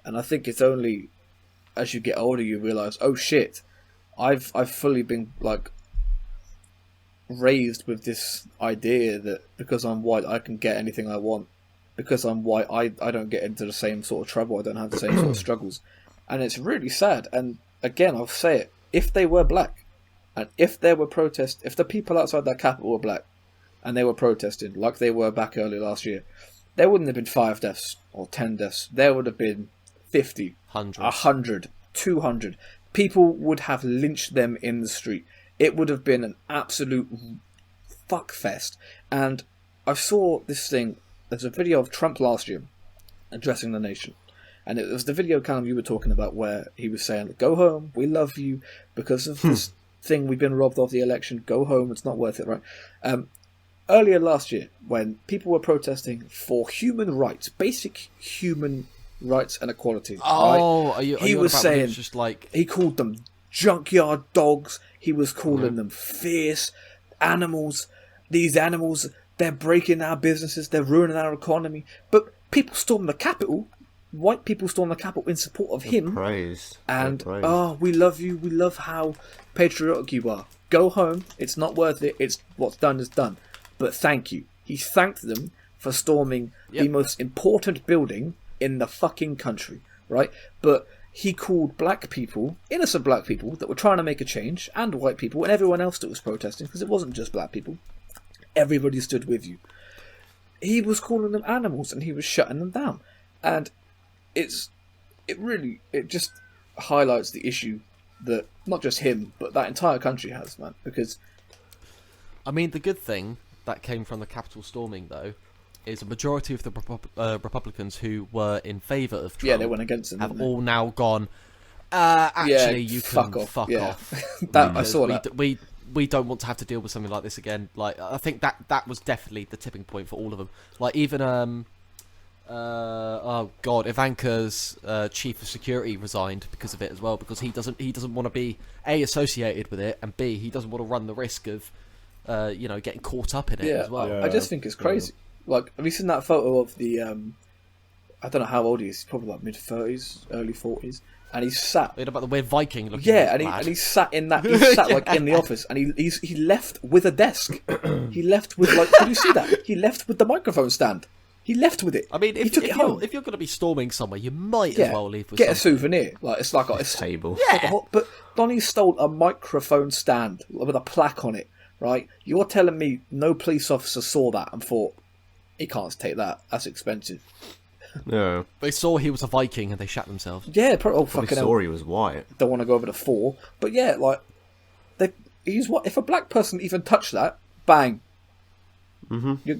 and I think it's only as you get older you realise, oh shit, I've fully been like raised with this idea that because I'm white I can get anything I want. Because I'm white, I don't get into the same sort of trouble. I don't have the same sort of struggles, and it's really sad. And again, I'll say it: if they were black, and if there were protests, if the people outside that Capitol were black, and they were protesting like they were back early last year, there wouldn't have been 5 deaths or 10 deaths. There would have been 50, 100, 200. People would have lynched them in the street. It would have been an absolute fuckfest. And I saw this thing. There's a video of Trump last year addressing the nation. And it was the video, Callum, you were talking about where he was saying, go home, we love you, because of this thing we've been robbed of the election, go home, it's not worth it, right? Earlier last year, when people were protesting for human rights, basic human rights and equality, Oh, right? he was saying, just like he called them junkyard dogs, he was calling them fierce animals, these animals... They're breaking our businesses, they're ruining our economy. But people storm the Capitol, white people storm the Capitol in support of him. Praise. And, we love you, we love how patriotic you are. Go home, it's not worth it, it's what's done is done. But thank you. He thanked them for storming the most important building in the fucking country, right? But he called black people, innocent black people, that were trying to make a change, and white people, and everyone else that was protesting, because it wasn't just black people. Everybody stood with you. He was calling them animals and he was shutting them down. And it just highlights the issue that not just him, but that entire country has, man. Because I mean, the good thing that came from the Capitol storming, though, is a majority of the Republicans who were in favour of Trump, they went against him, have all now gone, actually, you can fuck off. I saw that. We don't want to have to deal with something like this again. Like, I think that was definitely the tipping point for all of them. Like, even Ivanka's chief of security resigned because of it as well, because he doesn't want to be A, associated with it, and B, he doesn't want to run the risk of getting caught up in it as well. I just think it's crazy. Like, have you seen that photo of the I don't know how old he is, he's probably like mid-30s, early 40s, and he's sat... You know about the weird Viking looking and he sat in that, he sat like in the office, and he left with a desk. He left with, like, did you see that? He left with the microphone stand. He left with it. I mean, if you're going to be storming somewhere, you might as well leave with something. A souvenir. Like, it's like a table. But Donnie stole a microphone stand with a plaque on it, right? You're telling me no police officer saw that and thought, he can't take that. That's expensive. Yeah. They saw he was a Viking and they shat themselves. Yeah, Probably fucking saw hell. he was white. Don't want to go over the 4. But yeah, like, he's what? If a black person even touched that, bang. Mm-hmm. You're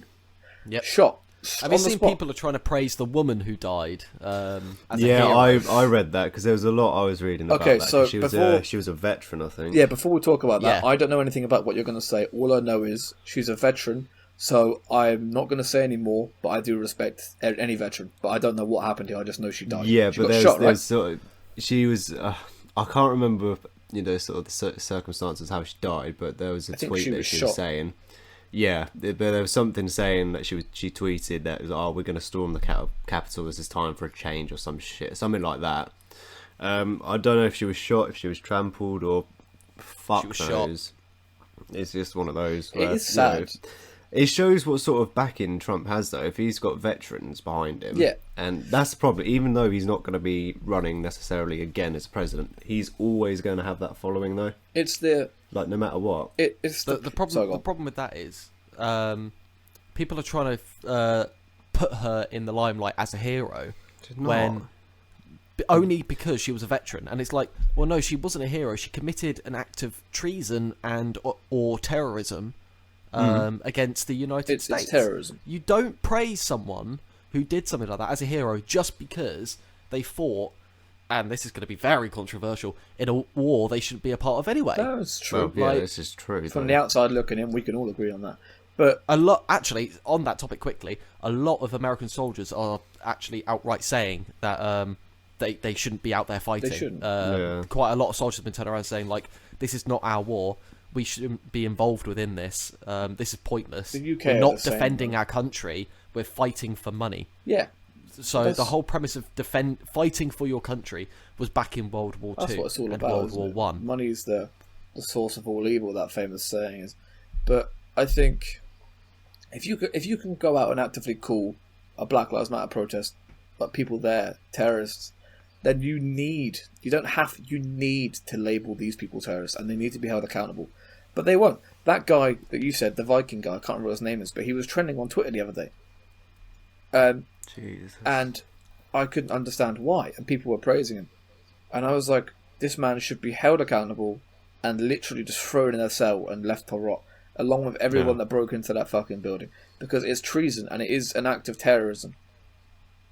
Yep. shot. Have you on the seen spot. people are trying to praise the woman who died? As a Yeah, hero? I read that because there was a lot I was reading about Okay, that. 'cause so she was before- she was a veteran, I think. Yeah, before we talk about that, Yeah. I don't know anything about what you're going to say. All I know is she's a veteran, so I'm not going to say any more, but I do respect any veteran. But I don't know what happened here. I just know she died. Yeah, she but got there's, shot, right? there's sort of, she was. I can't remember, sort of the circumstances how she died, but there was a think tweet she that was she shot. was saying. Yeah, but there was something saying that she tweeted that it was, we're going to storm the capital. This is time for a change or some shit, something like that. I don't know if she was shot, if she was trampled, or fuck She was shot. knows. It's just one of those. It where, is sad. It shows what sort of backing Trump has, though. If he's got veterans behind him, Yeah. and that's the problem. Even though he's not going to be running necessarily again as president, he's always going to have that following, though. It's the Like no matter what. it's The problem. Sorry, go The on. problem with that is, people are trying to put her in the limelight as a hero when only because she was a veteran, and it's like, well, no, she wasn't a hero. She committed an act of treason and or terrorism against the United States. It's terrorism. You don't praise someone who did something like that as a hero just because they fought. And this is going to be very controversial, in a war they shouldn't be a part of anyway. That's true. Well, yeah, Like, this is true. From though. the outside looking in, we can all agree on that. But A lot, actually, on that topic quickly, a lot of American soldiers are actually outright saying that they shouldn't be out there fighting. They shouldn't. Yeah. Quite a lot of soldiers have been turning around saying, like, this is not our war. We shouldn't be involved within this. This is pointless. The UK We're are not the same, defending though. our country. We're fighting for money. yeah, So That's- the whole premise of fighting for your country was back in World War that's Two what it's all and about. World isn't War it? One. Money's the source of all evil. That famous saying is. But I think if you can go out and actively call a Black Lives Matter protest, but people there terrorists, then you need to label these people terrorists, and they need to be held accountable. But they won't. That guy that you said, the Viking guy, I can't remember what his name is, but he was trending on Twitter the other day. Jesus. And I couldn't understand why, and people were praising him. And I was like, this man should be held accountable and literally just thrown in a cell and left to rot, along with everyone Yeah. that broke into that fucking building. Because it's treason, and it is an act of terrorism.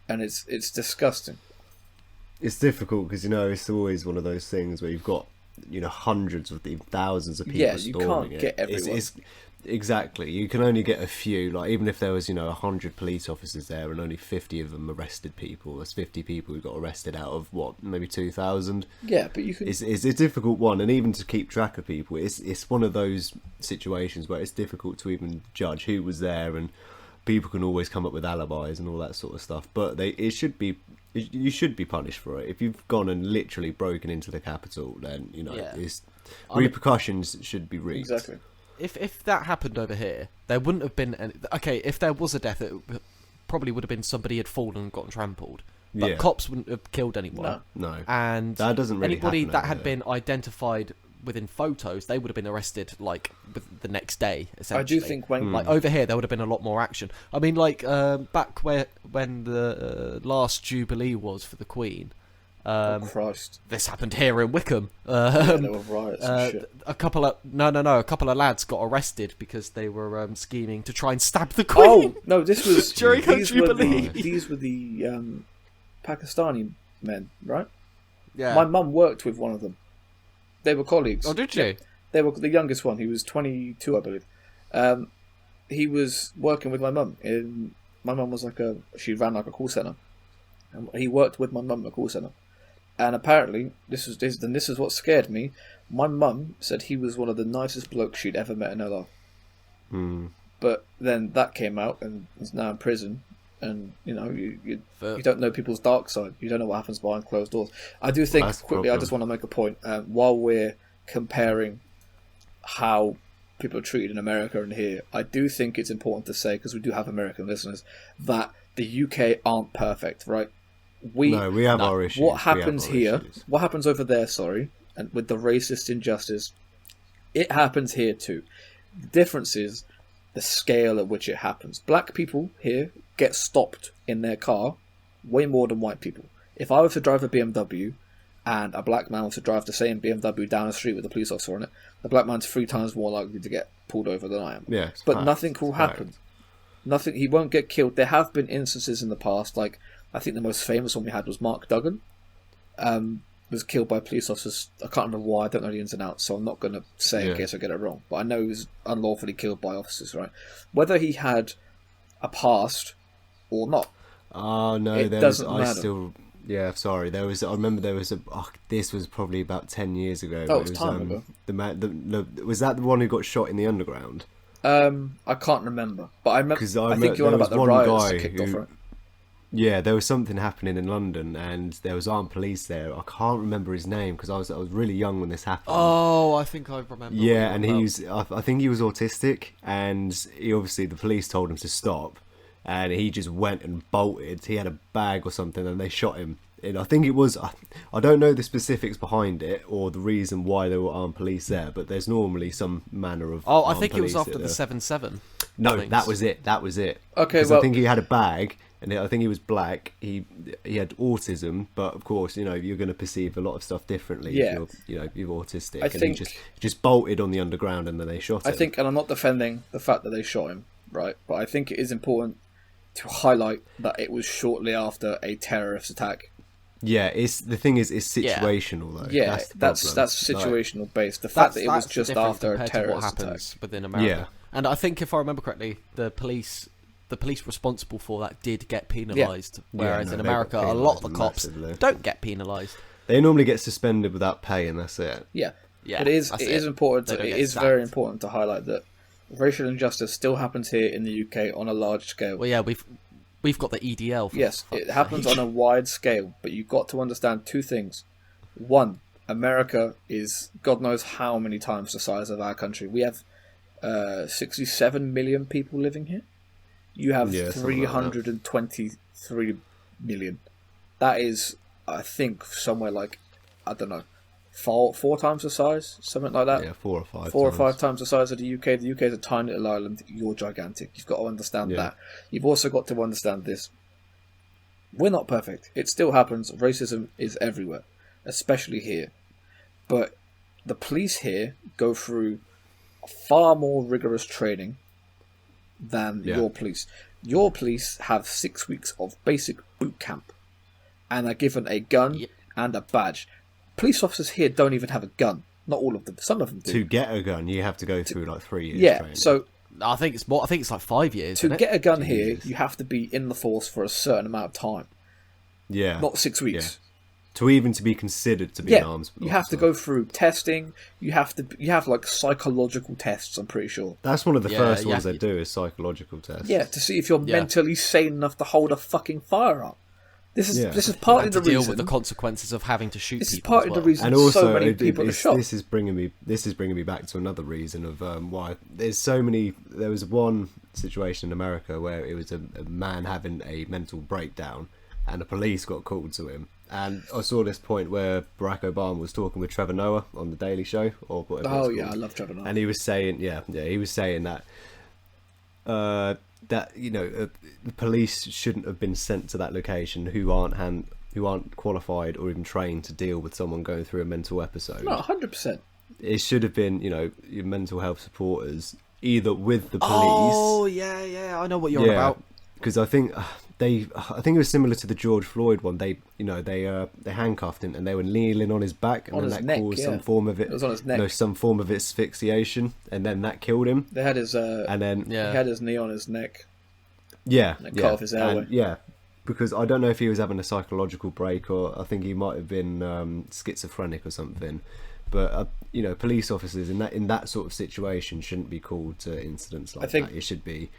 And it's disgusting. It's difficult because it's always one of those things where you've got hundreds of thousands of people. Yeah, you storming can't it. get everyone. It's exactly. You can only get a few. Like even if there was 100 police officers there and only 50 of them arrested people, there's 50 people who got arrested out of what, maybe 2,000. Yeah, but you can... It's a difficult one, and even to keep track of people, it's one of those situations where it's difficult to even judge who was there, and people can always come up with alibis and all that sort of stuff. But you should be punished for it. If you've gone and literally broken into the Capitol, then Yeah. repercussions should be reaped. Exactly. If that happened over here, there wouldn't have been any... Okay, if there was a death, it probably would have been somebody had fallen and gotten trampled. But Yeah. cops wouldn't have killed anyone. No, And that doesn't really anybody happen that over had here. been identified within photos, they would have been arrested the next day. Essentially, I do think when... like over here there would have been a lot more action. I mean, back when the last Jubilee was for the Queen, oh, Christ. this happened here in Wickham. Yeah, there were riots and shit. A couple of lads got arrested because they were scheming to try and stab the Queen. Oh, no, this was... During her these were Jubilee. these were the Pakistani men, right? Yeah. My mum worked with one of them. They were colleagues. Oh, did you? They were the youngest one. He was 22, I believe. He was working with my mum. My mum was she ran like a call center. And he worked with my mum in a call center. And apparently, this is what scared me. My mum said he was one of the nicest blokes she'd ever met in her life. Hmm. But then that came out, and he's now in prison. And you don't know people's dark side. You don't know what happens behind closed doors. I do think That's the quickly. I problem. just want to make a point. While we're comparing how people are treated in America and here, I do think it's important to say, because we do have American listeners, that the UK aren't perfect, right? We have our issues. What We have happens our here? issues. What happens over there? Sorry, and with the racist injustice, it happens here too. The difference is the scale at which it happens. Black people here get stopped in their car way more than white people. If I were to drive a BMW and a black man was to drive the same BMW down the street with a police officer on it, the black man's 3 times more likely to get pulled over than I am. Yeah, but fact. nothing will happen. Nothing. He won't get killed. There have been instances in the past, like I think the most famous one we had was Mark Duggan. Was killed by police officers. I can't remember why. I don't know the ins and outs, so I'm not going to say in case I get it wrong. But I know he was unlawfully killed by officers. Right? Whether he had a past or not. Oh no, it there doesn't was. matter. I still. Yeah, sorry. There was. I remember there was a. Oh, this was probably about 10 years ago. Oh, it was time ago. The man. Was that the one who got shot in the underground? I can't remember, but I remember. I think you're on there about was the one riots guy that kicked off, right? Yeah, there was something happening in London, and there was armed police there. I can't remember his name because I was really young when this happened. Oh, I think I remember. Yeah, and I think he was autistic, and the police told him to stop, and he just went and bolted. He had a bag or something, and they shot him. And I think it was. I don't know the specifics behind it or the reason why there were armed police there, but there's normally some manner of. Oh, I think it was after the 7/7. No, that was it. Okay, well, I think he had a bag. And I think he was black. He had autism, but of course, you're going to perceive a lot of stuff differently if you're autistic. I think he just bolted on the underground, and then they shot him. I think, and I'm not defending the fact that they shot him, right? But I think it is important to highlight that it was shortly after a terrorist attack. Yeah, it's situational though. Yeah, that's situational based. The fact that it was just after a terrorist attack within America. Yeah. And I think if I remember correctly, the police responsible for that did get penalised, whereas in America, a lot of the cops don't get penalised. They normally get suspended without pay, and that's it. Yeah. Yeah, but it is important. It is sacked. very important to highlight that racial injustice still happens here in the UK on a large scale. Well, yeah, we've got the EDL. Yes, it happens on a wide scale, but you've got to understand 2 things. 1, America is God knows how many times the size of our country. We have 67 million people living here. You have 323 million. That is, I think, somewhere like, I don't know, 4 times the size, something like that. Yeah, 4 or 5. 4 or 5 times the size of the UK. The UK is a tiny little island. You're gigantic. You've got to understand that. You've also got to understand this. We're not perfect. It still happens. Racism is everywhere, especially here. But the police here go through far more rigorous training than your police. Your police have 6 weeks of basic boot camp and are given a gun and a badge. Police officers here don't even have a gun. Not all of them. Some of them do. To get a gun, you have to go through like 3 years. Yeah, training. so I think it's more. I think it's like 5 years. to get a gun here, you have to be in the force for a certain amount of time. Yeah, Not 6 weeks. Yeah. To be considered to be an arms officer. You have to go through testing. You have like psychological tests. I'm pretty sure. That's one of the first ones they do is psychological tests. Yeah, to see if you're mentally sane enough to hold a fucking firearm. This is partly the to deal reason. with the consequences of having to shoot people. This is partly the reason And also, so many people are shot. This is bringing me back to another reason of why there's so many. There was one situation in America where it was a man having a mental breakdown, and the police got called to him. And I saw this point where Barack Obama was talking with Trevor Noah on the Daily Show or whatever. Oh yeah, I love Trevor Noah. And he was saying, he was saying that the police shouldn't have been sent to that location who aren't qualified or even trained to deal with someone going through a mental episode. No, 100%. It should have been, your mental health supporters either with the police. Oh yeah, I know what you're on about. Because I think it was similar to the George Floyd one. They handcuffed him and they were kneeling on his back, and On then his that neck, caused yeah. some form of It was on his neck. some form of asphyxiation, and then that killed him. They had his And then he had his knee on his neck. and cut off his airway. Because I don't know if he was having a psychological break, or I think he might have been schizophrenic or something. But police officers in that sort of situation shouldn't be called to incidents like that.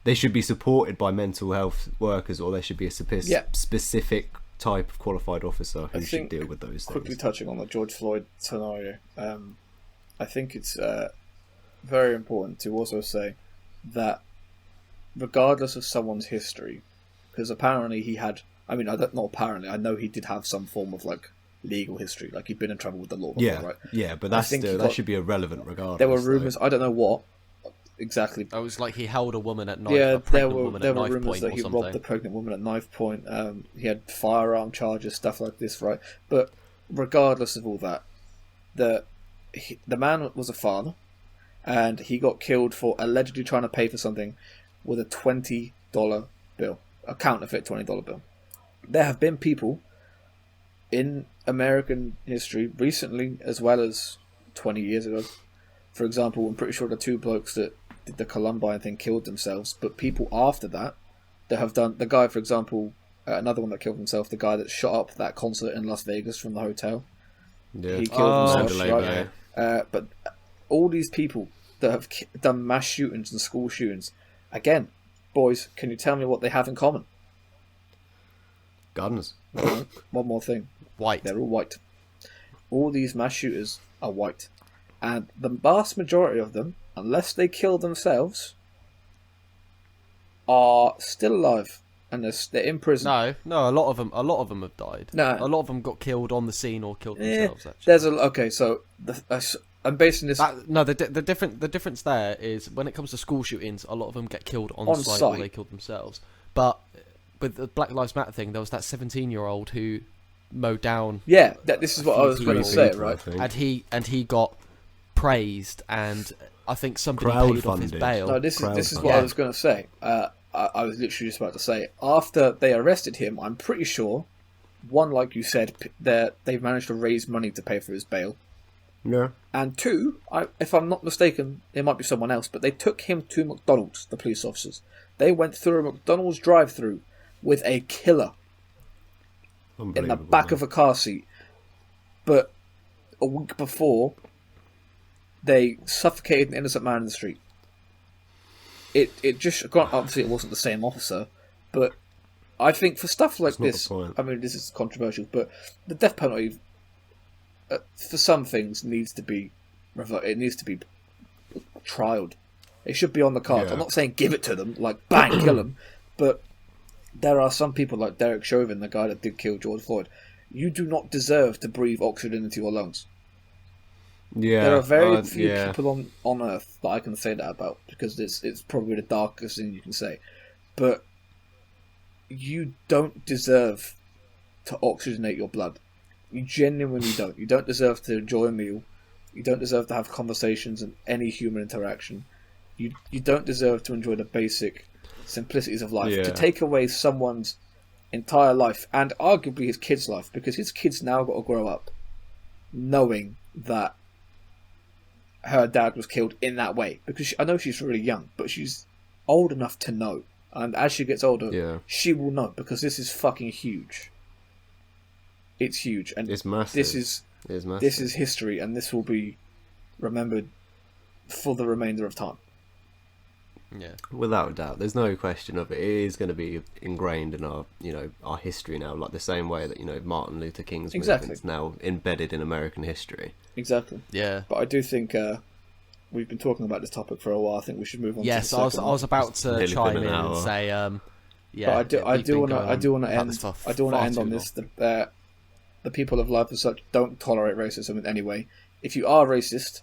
They should be supported by mental health workers, or there should be a specific type of qualified officer who should deal with those things. Quickly touching on the George Floyd scenario, I think it's very important to also say that regardless of someone's history, because apparently he had, I know he did have some form of like legal history, like he'd been in trouble with the law before, right? Yeah, but that should be irrelevant regardless. There were rumours, I don't know what, exactly. Oh, it was like he held a woman at knife. Yeah, a pregnant woman there at were knife rumors point that or he something. robbed the pregnant woman at knife point. He had firearm charges, stuff like this, right? But regardless of all that, the man was a father, and he got killed for allegedly trying to pay for something with a $20 bill, a counterfeit $20 bill. There have been people in American history recently, as well as 20 years ago. For example, I'm pretty sure the two blokes that did the Columbine thing killed themselves, but people after that have done. The guy, for example, another one that killed himself, the guy that shot up that concert in Las Vegas from the hotel, Yeah. he killed himself, Mandalay right? Bay. But all these people that have done mass shootings and school shootings, again, boys, can you tell me what they have in common? Guns. One more thing. White. They're all white. All these mass shooters are white. And the vast majority of them, unless they kill themselves, are still alive. And they're in prison. No, a lot of them have died. No. A lot of them got killed on the scene or killed themselves. Actually, There's okay. So I'm basing this the difference there is when it comes to school shootings, a lot of them get killed on site or they killed themselves. But with the Black Lives Matter thing, there was that 17-year-old who mowed down. Yeah, this is what I was going to say, right? I think. And he got praised, and I think somebody paid off his Crowdfunded. bail. No, this is what I was going to say. I was literally just about to say, after they arrested him, I'm pretty sure, one, like you said, that they've managed to raise money to pay for his bail. Yeah. And two, if I'm not mistaken, it might be someone else, but they took him to McDonald's, the police officers. They went through a McDonald's drive-through with a killer in the back of a car seat. But a week before, they suffocated an innocent man in the street. It just, obviously it wasn't the same officer, but I think for stuff like this, I mean, this is controversial, but the death penalty, for some things, needs to be trialed. It should be on the cards. Yeah. I'm not saying give it to them, like bang, kill them, but there are some people like Derek Chauvin, the guy that did kill George Floyd. You do not deserve to breathe oxygen into your lungs. Yeah. There are very few people on Earth that I can say that about, because it's probably the darkest thing you can say. But you don't deserve to oxygenate your blood. You genuinely don't. You don't deserve to enjoy a meal. You don't deserve to have conversations and any human interaction. You don't deserve to enjoy the basic simplicities of life. Yeah. To take away someone's entire life, and arguably his kid's life, because his kid's now got to grow up knowing that her dad was killed in that way. Because I know she's really young, but she's old enough to know. And as she gets older, she will know, because this is fucking huge. It's huge, and it's massive. This is history, and this will be remembered for the remainder of time. Yeah, without a doubt, there's no question of it. It is going to be ingrained in our history now, like the same way that Martin Luther King's movement is now embedded in American history. Exactly. Yeah, but I do think we've been talking about this topic for a while. I think we should move on. Yes, to the I was about to chime in and say, yeah. But I do want to end on this. The people of life as such don't tolerate racism in any way. If you are racist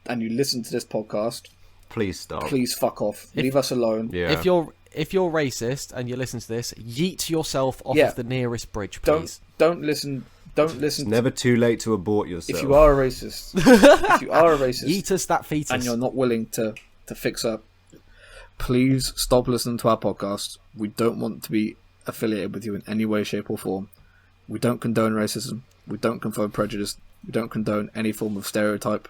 and you listen to this podcast, please stop. Please fuck off. Leave us alone. Yeah. If you're racist and you listen to this, yeet yourself off of the nearest bridge, please. Don't listen. It's never too late to abort yourself. If you are a racist, yeet us that fetus, and you're not willing to fix up, please stop listening to our podcast. We don't want to be affiliated with you in any way, shape, or form. We don't condone racism. We don't condone prejudice. We don't condone any form of stereotype.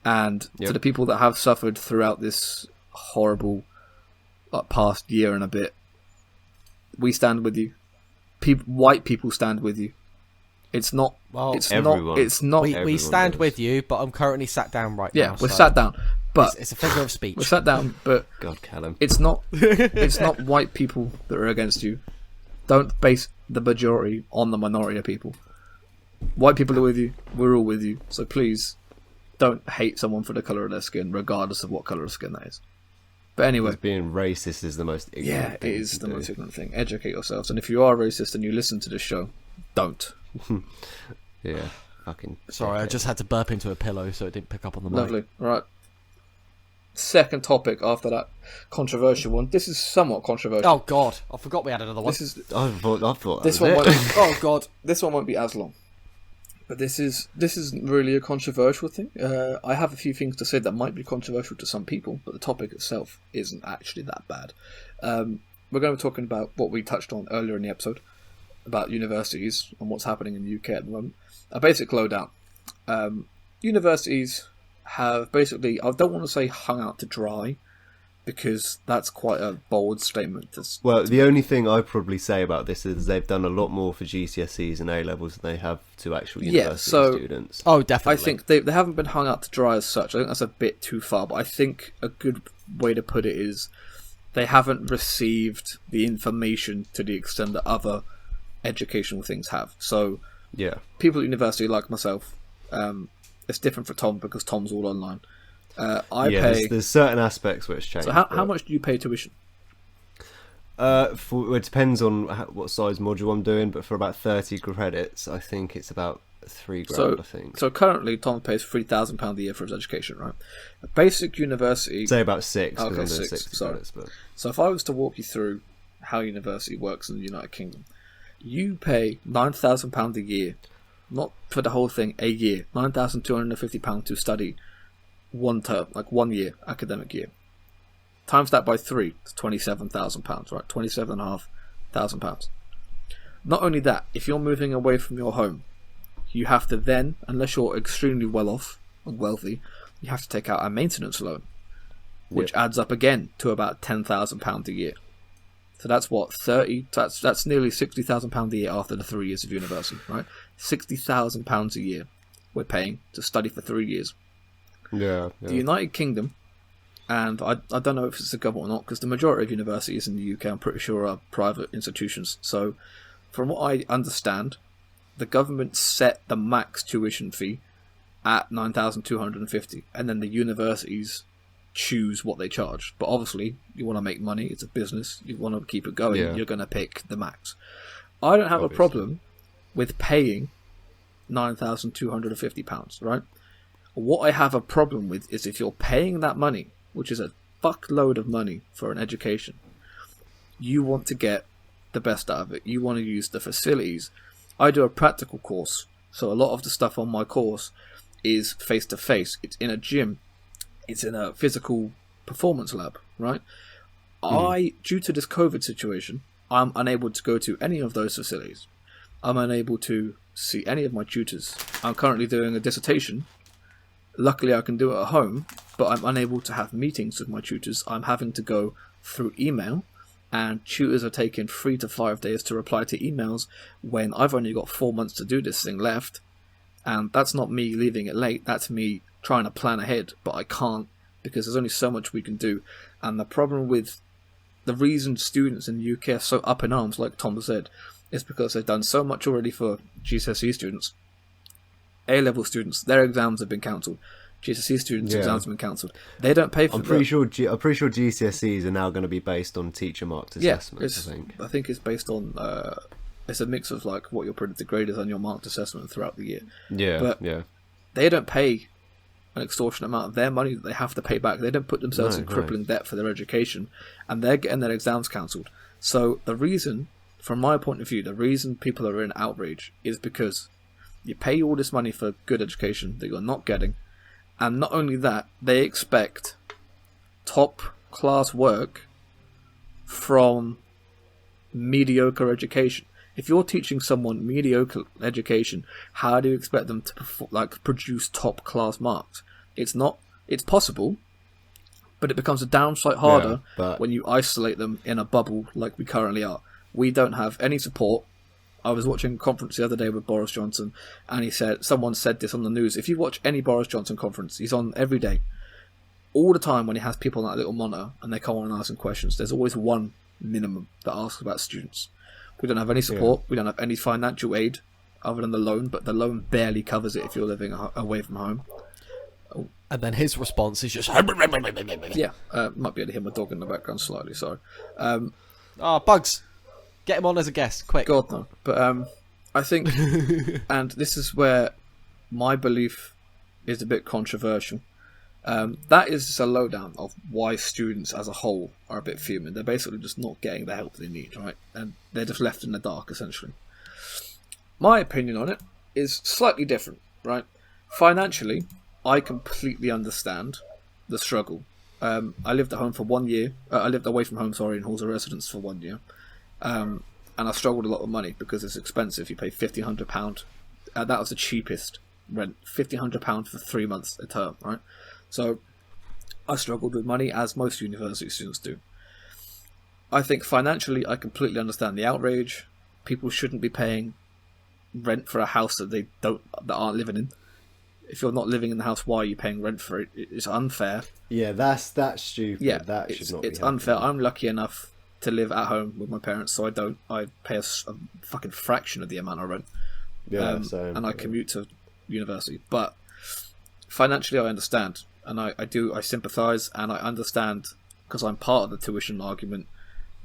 And to the people that have suffered throughout this horrible past year and a bit, we stand with you. White people stand with you. It's not. Well, it's everyone. not. It's not. We stand does. with you, but I'm currently sat down right now. Yeah, we're sat down. But it's a figure of speech. We're sat down, but God, Callum. It's not. It's not white people that are against you. Don't base the majority on the minority of people. White people are with you. We're all with you. So please, don't hate someone for the colour of their skin, regardless of what colour of skin that is. But anyway, being racist is the most ignorant thing. It is the most ignorant thing. Educate yourselves, and if you are racist and you listen to this show, don't. Yeah, fucking. Sorry, I just had to burp into a pillow so it didn't pick up on the mic. Lovely. All right. second topic after that controversial one. This is somewhat controversial. Oh God, I forgot we had another one. This is I thought this that one. was Won't, oh God, this one won't be as long. But this isn't really a controversial thing. I have a few things to say that might be controversial to some people, but the topic itself isn't actually that bad. We're going to be talking about what we touched on earlier in the episode about universities and what's happening in the UK at the moment. A basic lowdown. Universities have basically, I don't want to say hung out to dry, because that's quite a bold statement. Well, the only thing I'd probably say about this is they've done a lot more for GCSEs and A-levels than they have to actual university students. Oh, definitely. I think they haven't been hung out to dry as such. I think that's a bit too far, but I think a good way to put it is they haven't received the information to the extent that other educational things have. So Yeah. people at university like myself, it's different for Tom because Tom's all online. I pay. There's certain aspects where it's changed. So how much do you pay tuition? It depends on what size module I'm doing, but for about 30 credits, I think it's about £3,000. I think. So currently, Tom pays £3,000 a year for his education, right? A basic university. Say about 6. Okay, I'm doing 6. 60 Sorry. credits, but So if I was to walk you through how university works in the United Kingdom, you pay £9,000 a year, not for the whole thing, a year, £9,250 to study one term, like 1 year, academic year. Times that by 3, it's £27,000, right? £27,500. Not only that, if you're moving away from your home, you have to then, unless you're extremely well off and wealthy, you have to take out a maintenance loan, which adds up again to about £10,000 a year. So that's what, 30, that's nearly £60,000 a year after the 3 years of university, right? £60,000 a year we're paying to study for 3 years. yeah. The United Kingdom, and I don't know if it's the government or not, because the majority of universities in the UK, I'm pretty sure, are private institutions. So, from what I understand, the government set the max tuition fee at £9,250, and then the universities choose what they charge. But obviously, you want to make money, it's a business, you want to keep it going, you're going to pick the max. I don't have a problem with paying £9,250, right? What I have a problem with is if you're paying that money, which is a fuckload of money for an education, you want to get the best out of it. You want to use the facilities. I do a practical course, so a lot of the stuff on my course is face-to-face. It's in a gym. It's in a physical performance lab, right? Due to this COVID situation, I'm unable to go to any of those facilities. I'm unable to see any of my tutors. I'm currently doing a dissertation. Luckily, I can do it at home, but I'm unable to have meetings with my tutors. I'm having to go through email, and tutors are taking 3 to 5 days to reply to emails when I've only got 4 months to do this thing left. And that's not me leaving it late, that's me trying to plan ahead, but I can't because there's only so much we can do. And the problem with the reason students in the UK are so up in arms, like Tom said, is because they've done so much already for GCSE students. A-level students, their exams have been cancelled. GCSE students' exams have been cancelled. They don't pay for I'm pretty sure GCSEs are now going to be based on teacher marked assessments. I think it's based on it's a mix of like what your predicted grade is and your marked assessment throughout the year. But they don't pay an extortionate amount of their money that they have to pay back. They don't put themselves in crippling debt for their education, and they're getting their exams cancelled. So the reason, from my point of view, the reason people are in outrage is because you pay all this money for good education that you're not getting, and not only that, they expect top class work from mediocre education. If you're teaching someone mediocre education, how do you expect them to produce top class marks? It's not. It's possible, but it becomes a downside harder when you isolate them in a bubble like we currently are. We don't have any support. I was watching a conference the other day with Boris Johnson, and someone said this on the news. If you watch any Boris Johnson conference, he's on every day. All the time when he has people on that little monitor and they come on and ask him questions, there's always one minimum that asks about students. We don't have any support. We don't have any financial aid other than the loan, but the loan barely covers it if you're living away from home. And then his response is just... Might be able to hear my dog in the background slightly, sorry. Bugs! Get him on as a guest, quick. God, no. But I think, and this is where my belief is a bit controversial. That is just a lowdown of why students as a whole are a bit fuming. They're basically just not getting the help they need, right? And they're just left in the dark, essentially. My opinion on it is slightly different, right? Financially, I completely understand the struggle. I lived at home for 1 year. I lived away from home, in halls of residence for 1 year. And I struggled a lot with money because it's expensive. You pay £1,500. That was the cheapest rent. £1,500 for 3 months a term, right? So I struggled with money, as most university students do. I think financially, I completely understand the outrage. People shouldn't be paying rent for a house that aren't living in. If you're not living in the house, why are you paying rent for it? It's unfair. Yeah, that's stupid. Yeah, that should not be it's happening. unfair. I'm lucky enough to live at home with my parents, so I pay a fucking fraction of the amount of rent. Yeah, and I commute to university. But financially, I understand, and I sympathise, and I understand, because I'm part of the tuition argument,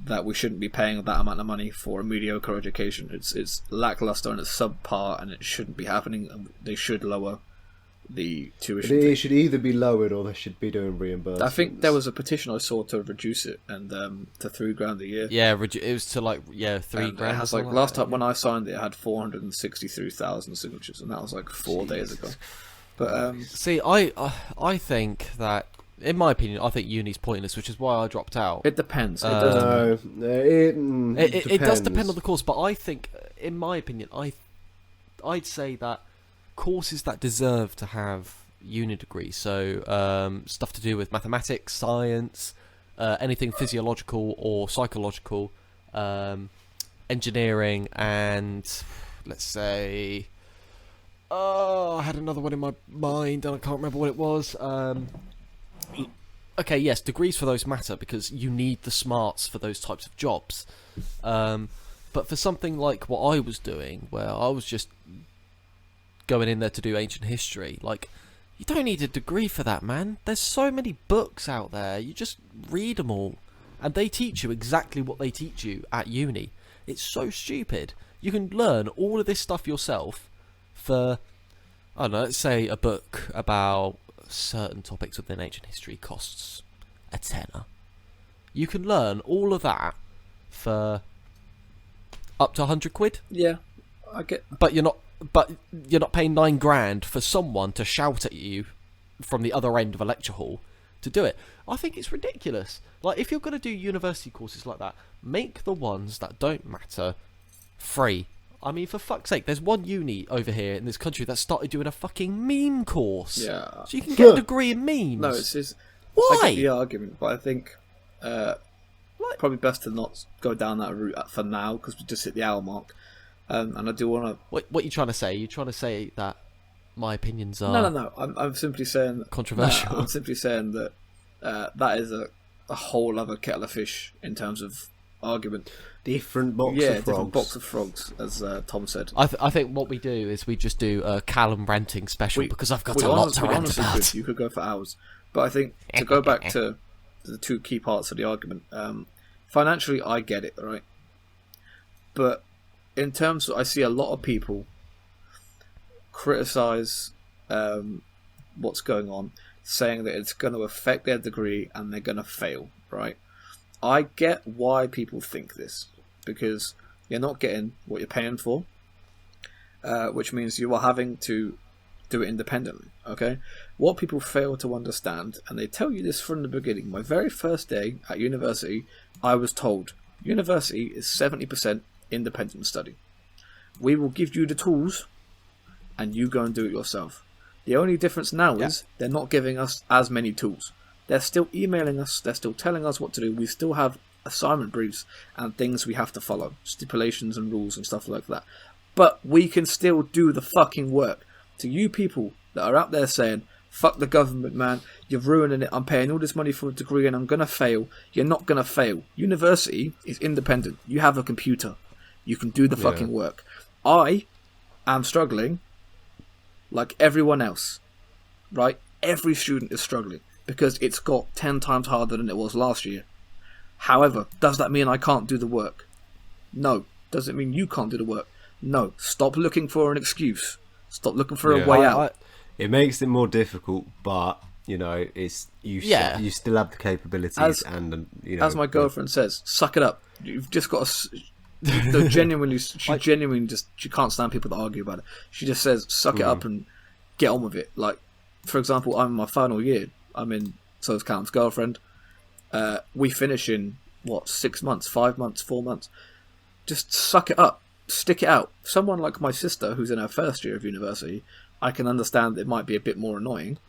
that we shouldn't be paying that amount of money for a mediocre education. It's lackluster and it's subpar, and it shouldn't be happening. And they should lower the tuition. It should either be lowered or they should be doing reimbursements. I think there was a petition I saw to reduce it and to £3,000 a year. Yeah, it was to £3,000. It has last time when I signed it, it had 463,000 signatures, and that was 4 days ago. But see, I think that, in my opinion, I think uni's pointless, which is why I dropped out. it depends. It It does depend on the course, but I think, in my opinion, I'd say that courses that deserve to have uni degrees, so stuff to do with mathematics, science, anything physiological or psychological, engineering, and let's say, I had another one in my mind and I can't remember what it was. Okay, yes, degrees for those matter because you need the smarts for those types of jobs. But for something like what I was doing, where I was just going in there to do ancient history, you don't need a degree for that, man. There's so many books out there. You just read them all, and they teach you exactly what they teach you at uni. It's so stupid. You can learn all of this stuff yourself for, I don't know, let's say a book about certain topics within ancient history costs a tenner. You can learn all of that for up to £100. Yeah, I get. But you're not paying £9,000 for someone to shout at you from the other end of a lecture hall to do it. I think it's ridiculous. If you're going to do university courses like that, make the ones that don't matter free. I mean, for fuck's sake, there's one uni over here in this country that started doing a fucking meme course. Yeah. So you can get a degree in memes. No, it's why? I get the argument, but I think probably best to not go down that route for now because we just hit the hour mark. And I do want to. What are you trying to say? You're trying to say that my opinions are No. I'm simply saying that, controversial. I'm simply saying that that is a whole other kettle of fish in terms of argument. Different box of frogs. Different box of frogs, as Tom said. I think what we do is we just do a Callum ranting special because I've got a lot to rant about. You could go for hours, but I think to go back to the two key parts of the argument, financially, I get it, right? But in terms of, I see a lot of people criticize what's going on, saying that it's going to affect their degree and they're going to fail, right? I get why people think this, because you're not getting what you're paying for, which means you are having to do it independently, okay? What people fail to understand, and they tell you this from the beginning, my very first day at university, I was told, university is 70% independent study. We will give you the tools, and you go and do it yourself. The only difference now is they're not giving us as many tools. They're still emailing us, they're still telling us what to do. We still have assignment briefs and things we have to follow, stipulations and rules and stuff like that. But we can still do the fucking work. To you people that are out there saying, fuck the government, man, you're ruining it, I'm paying all this money for a degree and I'm going to fail. You're not going to fail. University is independent. You have a computer. You can do the fucking work. I am struggling like everyone else, right? Every student is struggling because it's got 10 times harder than it was last year. However, does that mean I can't do the work? No. Does it mean you can't do the work? No. Stop looking for an excuse. Stop looking for a way out. It makes it more difficult, but You know, it's you still have the capabilities, and you know, as my girlfriend says, suck it up. You've just got to. Genuinely, she can't stand people that argue about it. She just says, suck it up and get on with it. Like, for example, I'm in my final year. So is Callum's girlfriend. We finish in 6 months, 5 months, 4 months. Just suck it up, stick it out. Someone like my sister, who's in her first year of university, I can understand it might be a bit more annoying.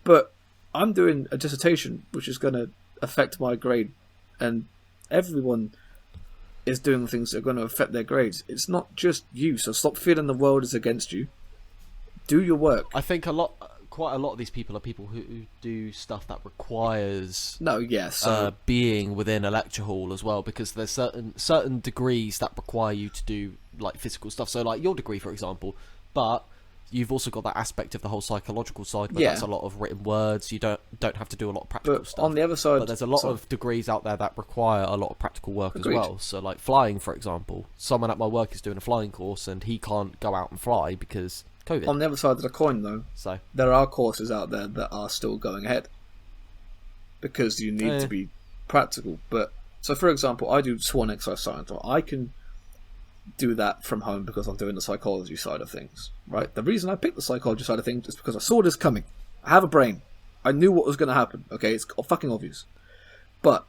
But I'm doing a dissertation which is going to affect my grade, and everyone is doing things that are going to affect their grades. It's not just you, so stop feeling the world is against you. Do your work. I think quite a lot of these people are people who do stuff that requires being within a lecture hall as well, because there's certain degrees that require you to do like physical stuff. So like your degree, for example, but you've also got that aspect of the whole psychological side where that's a lot of written words. You don't have to do a lot of practical stuff. On the other side, but there's a lot of degrees out there that require a lot of practical work as well. So like flying, for example, someone at my work is doing a flying course and he can't go out and fly because COVID. On the other side of the coin, though, there are courses out there that are still going ahead because you need to be practical. But so, for example, I do swan exercise science. I can do that from home because I'm doing the psychology side of things, right? The reason I picked the psychology side of things is because I saw this coming. I have a brain. I knew what was going to happen. Okay, it's fucking obvious. But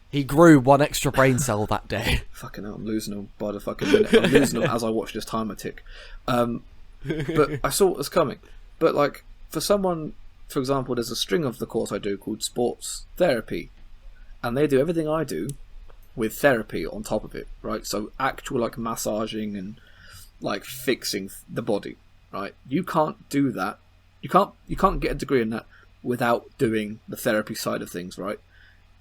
he grew 1 extra brain cell that day. Fucking hell, I'm losing them by the fucking minute. I'm losing them as I watch this timer tick. But I saw what was coming. But like for someone, for example, there's a string of the course I do called sports therapy, and they do everything I do with therapy on top of it, right? So actual like massaging and like fixing the body, right? You can't do that. You can't get a degree in that without doing the therapy side of things, right?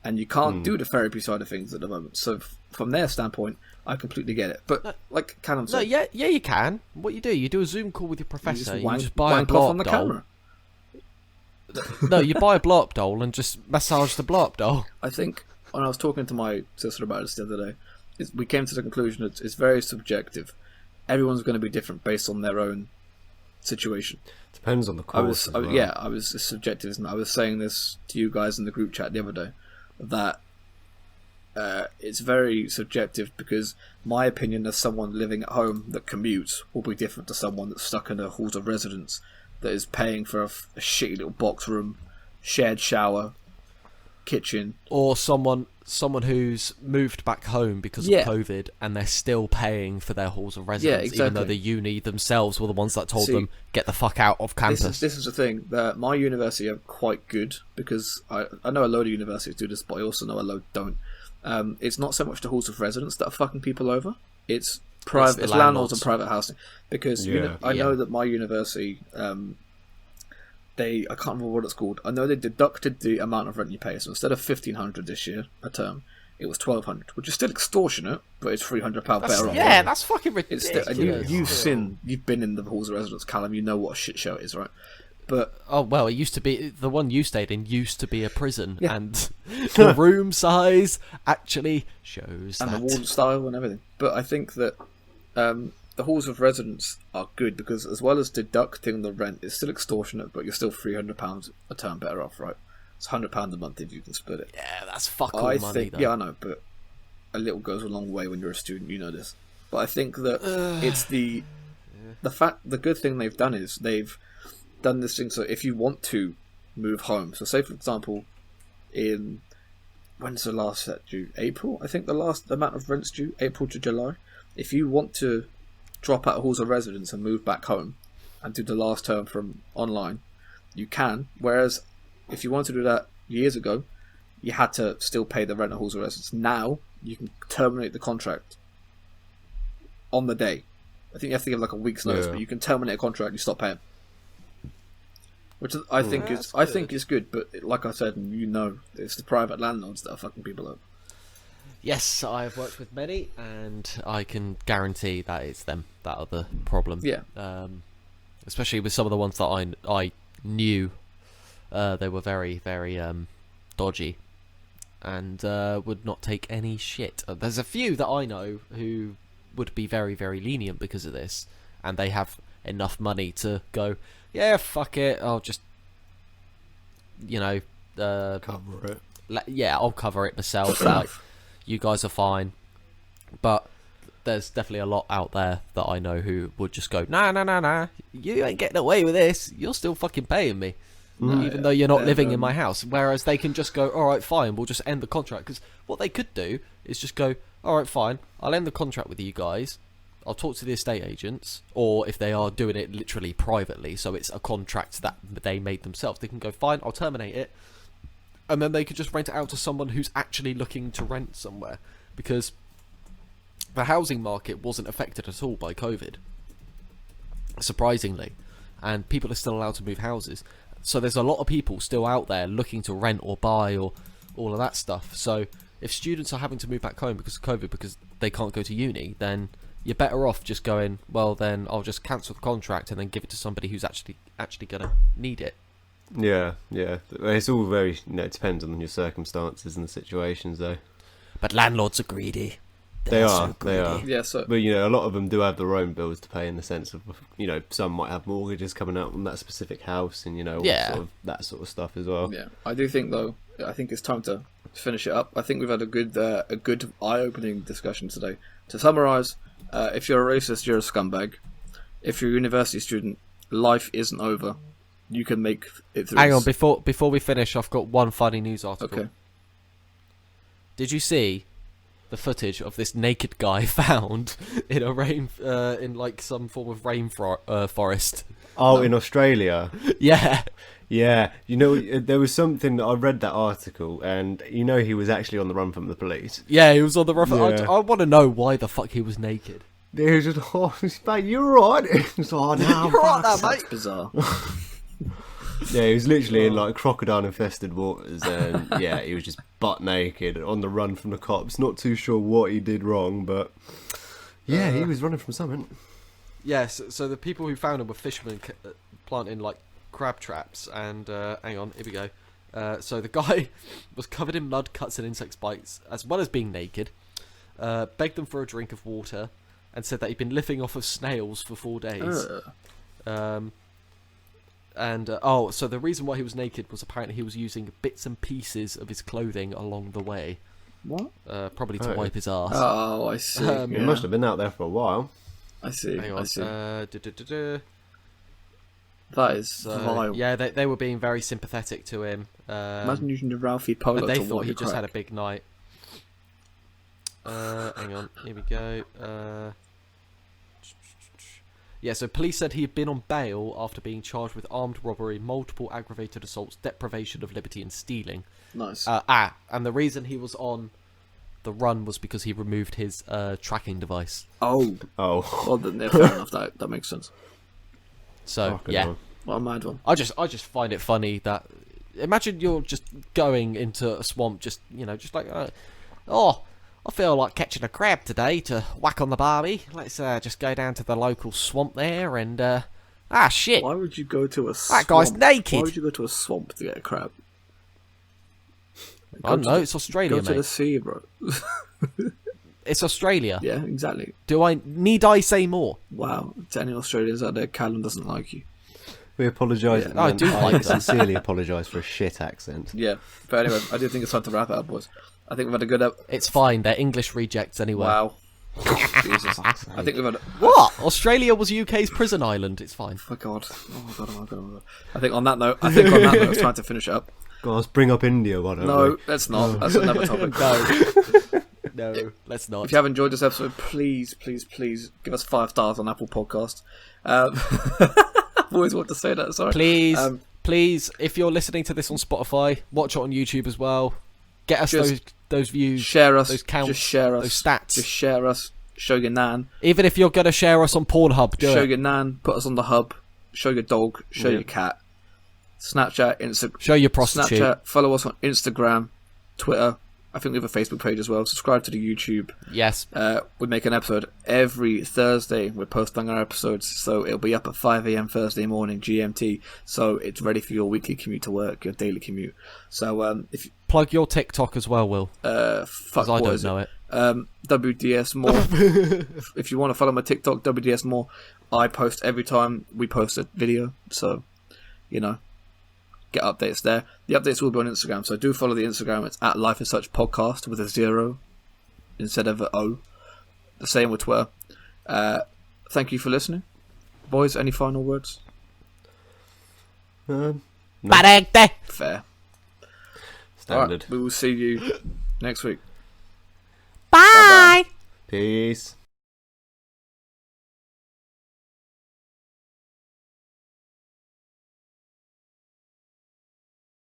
And you can't do the therapy side of things at the moment. So from their standpoint, I completely get it. But like Callum said, yeah, you can. What you do a Zoom call with your professor. You just buy a wank blow off up on the doll. camera. No, you buy a blow up doll and just massage the blow up doll. I think when I was talking to my sister about this the other day, we came to the conclusion that it's very subjective. Everyone's going to be different based on their own situation. Depends on the course. I was subjective, and I was saying this to you guys in the group chat the other day, that it's very subjective because my opinion as someone living at home that commutes will be different to someone that's stuck in a halls of residence that is paying for a shitty little box room, shared shower, kitchen, or someone who's moved back home because of COVID and they're still paying for their halls of residence, even though the uni themselves were the ones that told them get the fuck out of campus. This is the thing that my university are quite good, because I know a load of universities do this, but I also know a load don't. It's not so much the halls of residence that are fucking people over. It's private, it's landlords and private housing. Because I know that my university, I can't remember what it's called. I know they deducted the amount of rent you pay. So instead of $1,500 this year a term, it was $1,200, which is still extortionate, but it's £300 better off. Yeah, that's fucking ridiculous. You've been in the halls of residence, Callum. You know what a shit show it is, right? But it used to be, the one you stayed in used to be a prison, and the room size actually shows and that. the wall style and everything. But I think that the halls of residence are good because, as well as deducting the rent, it's still extortionate, but you're still £300 a term better off, right? It's £100 a month if you can split it. Yeah, that's fuck all money, though. Yeah, I know, but a little goes a long way when you're a student. You know this. But I think that it's the good thing they've done is they've done this thing. So if you want to move home, so say for example, when's the last set due? April, I think the amount of rent's due April to July. If you want to drop out of halls of residence and move back home and do the last term from online, you can. Whereas if you wanted to do that years ago, you had to still pay the rent of halls of residence. Now you can terminate the contract on the day. I think you have to give like a week's notice, but you can terminate a contract and you stop paying. Which I think is good, but like I said, it's the private landlords that are fucking people up. Yes, I've worked with many, and I can guarantee that it's them that are the problem. Yeah. Especially with some of the ones that I knew, they were very, very dodgy, and would not take any shit. There's a few that I know who would be very, very lenient because of this, and they have enough money to go, yeah, fuck it, I'll just Cover it. yeah, I'll cover it myself. Like, you guys are fine. But there's definitely a lot out there that I know who would just go, nah, you ain't getting away with this. You're still fucking paying me, even though you're not living in my house. Whereas they can just go, all right, fine, we'll just end the contract. Because what they could do is just go, all right, fine, I'll end the contract with you guys. I'll talk to the estate agents, or if they are doing it literally privately, so it's a contract that they made themselves, they can go, fine, I'll terminate it, and then they could just rent it out to someone who's actually looking to rent somewhere, because the housing market wasn't affected at all by COVID, surprisingly, and people are still allowed to move houses. So there's a lot of people still out there looking to rent or buy or all of that stuff. So if students are having to move back home because of COVID, because they can't go to uni, then you're better off just going, well, then I'll just cancel the contract and then give it to somebody who's actually gonna need it. Yeah. It's all very, it depends on your circumstances and the situations, though. But landlords are greedy. They They're are. so greedy. Yeah, so But a lot of them do have their own bills to pay, in the sense of, some might have mortgages coming out on that specific house, and Yeah. sort of that sort of stuff as well. yeah, I do think though. I think it's time to finish it up. I think we've had a good eye-opening discussion today. To summarise, if you're a racist, you're a scumbag. If you're a university student, life isn't over. You can make it through. Hang on, before we finish, I've got one funny news article. Okay. Did you see the footage of this naked guy found in a in like some form of forest? Oh, in Australia. Yeah. Yeah, there was something, I read that article, and he was actually on the run from the police. Yeah, he was on the rough. Yeah. I want to know why the fuck he was naked. He was just, mate, you're right. It's like, no, You're right there, That's mate. bizarre. Yeah, he was literally in like crocodile-infested waters, and yeah, he was just butt naked on the run from the cops. Not too sure what he did wrong, but yeah, he was running from something. Yes, so the people who found him were fishermen planting like crab traps, and hang on, here we go. So the guy was covered in mud, cuts and insect bites, as well as being naked, begged them for a drink of water, and said that he'd been living off of snails for 4 days. So the reason why he was naked was apparently he was using bits and pieces of his clothing along the way. What? Probably to Oh. wipe his arse. Oh, I see. Um, He must have been out there for a while. I see. Hang I on. see. So, That is vile. yeah, they were being very sympathetic to him. Imagine using the Ralphie Polo But they to thought wipe he your just had a crack. big night. Hang on, here we go. Yeah, so police said he had been on bail after being charged with armed robbery, multiple aggravated assaults, deprivation of liberty, and stealing. Nice. And the reason he was on the run was because he removed his tracking device. Oh, Oh, well then, yeah, fair enough. That makes sense. So fucking yeah, hell. What a mad one. I just find it funny that, imagine you're just going into a swamp, just like, I feel like catching a crab today to whack on the barbie. Let's just go down to the local swamp there and shit, Why would you go to a swamp? that guy's naked. Why would you go to a swamp to get a crab? I don't know, it's Australia, Go to the mate. sea, bro. It's Australia. Yeah, exactly. Need I say more? Wow. To any Australians out there, Callum doesn't like you. we apologise. Yeah. I do like that. sincerely apologise for a shit accent. Yeah. But anyway, I do think it's time to wrap it up, boys. I think we've had a good... It's fine, they're English rejects anyway. Wow. Jesus. I think we've had... What? Australia was UK's prison island, it's fine. Oh, God. Oh, my God. Oh, my God. Oh, my God. I think on that note, it's time to finish it up. God, let's bring up India, why don't No, we? let's not. That's another topic. No, let's not. If you have enjoyed this episode, please give us 5 stars on Apple Podcast. I've always wanted to say that. Sorry. Please, if you're listening to this on Spotify, watch it on YouTube as well. Get us those views, Share us. those counts, Just share us. those stats. Just share us. Show your nan. Even if you're gonna share us on Pornhub, do Show it. your nan. Put us on the hub. Show your dog. Show your cat. Snapchat, Instagram. Show your prostitute. Snapchat. Follow us on Instagram, Twitter. I think we have a Facebook page as well. Subscribe to the YouTube. Yes. We make an episode every Thursday. We're posting our episodes, so it'll be up at 5 a.m. Thursday morning GMT. So it's ready for your weekly commute to work, your daily commute. So if Plug your TikTok as well, Will. fuck, Because I what don't is know it. WDS more. If you want to follow my TikTok, WDS more. I post every time we post a video, so get updates there. The updates will be on Instagram, so do follow the Instagram. It's at Life is Such Podcast with a 0 instead of an O. The same with Twitter. Thank you for listening. Boys, any final words? No. Fair. Standard. Right, we will see you next week. Bye. Bye-bye. Peace.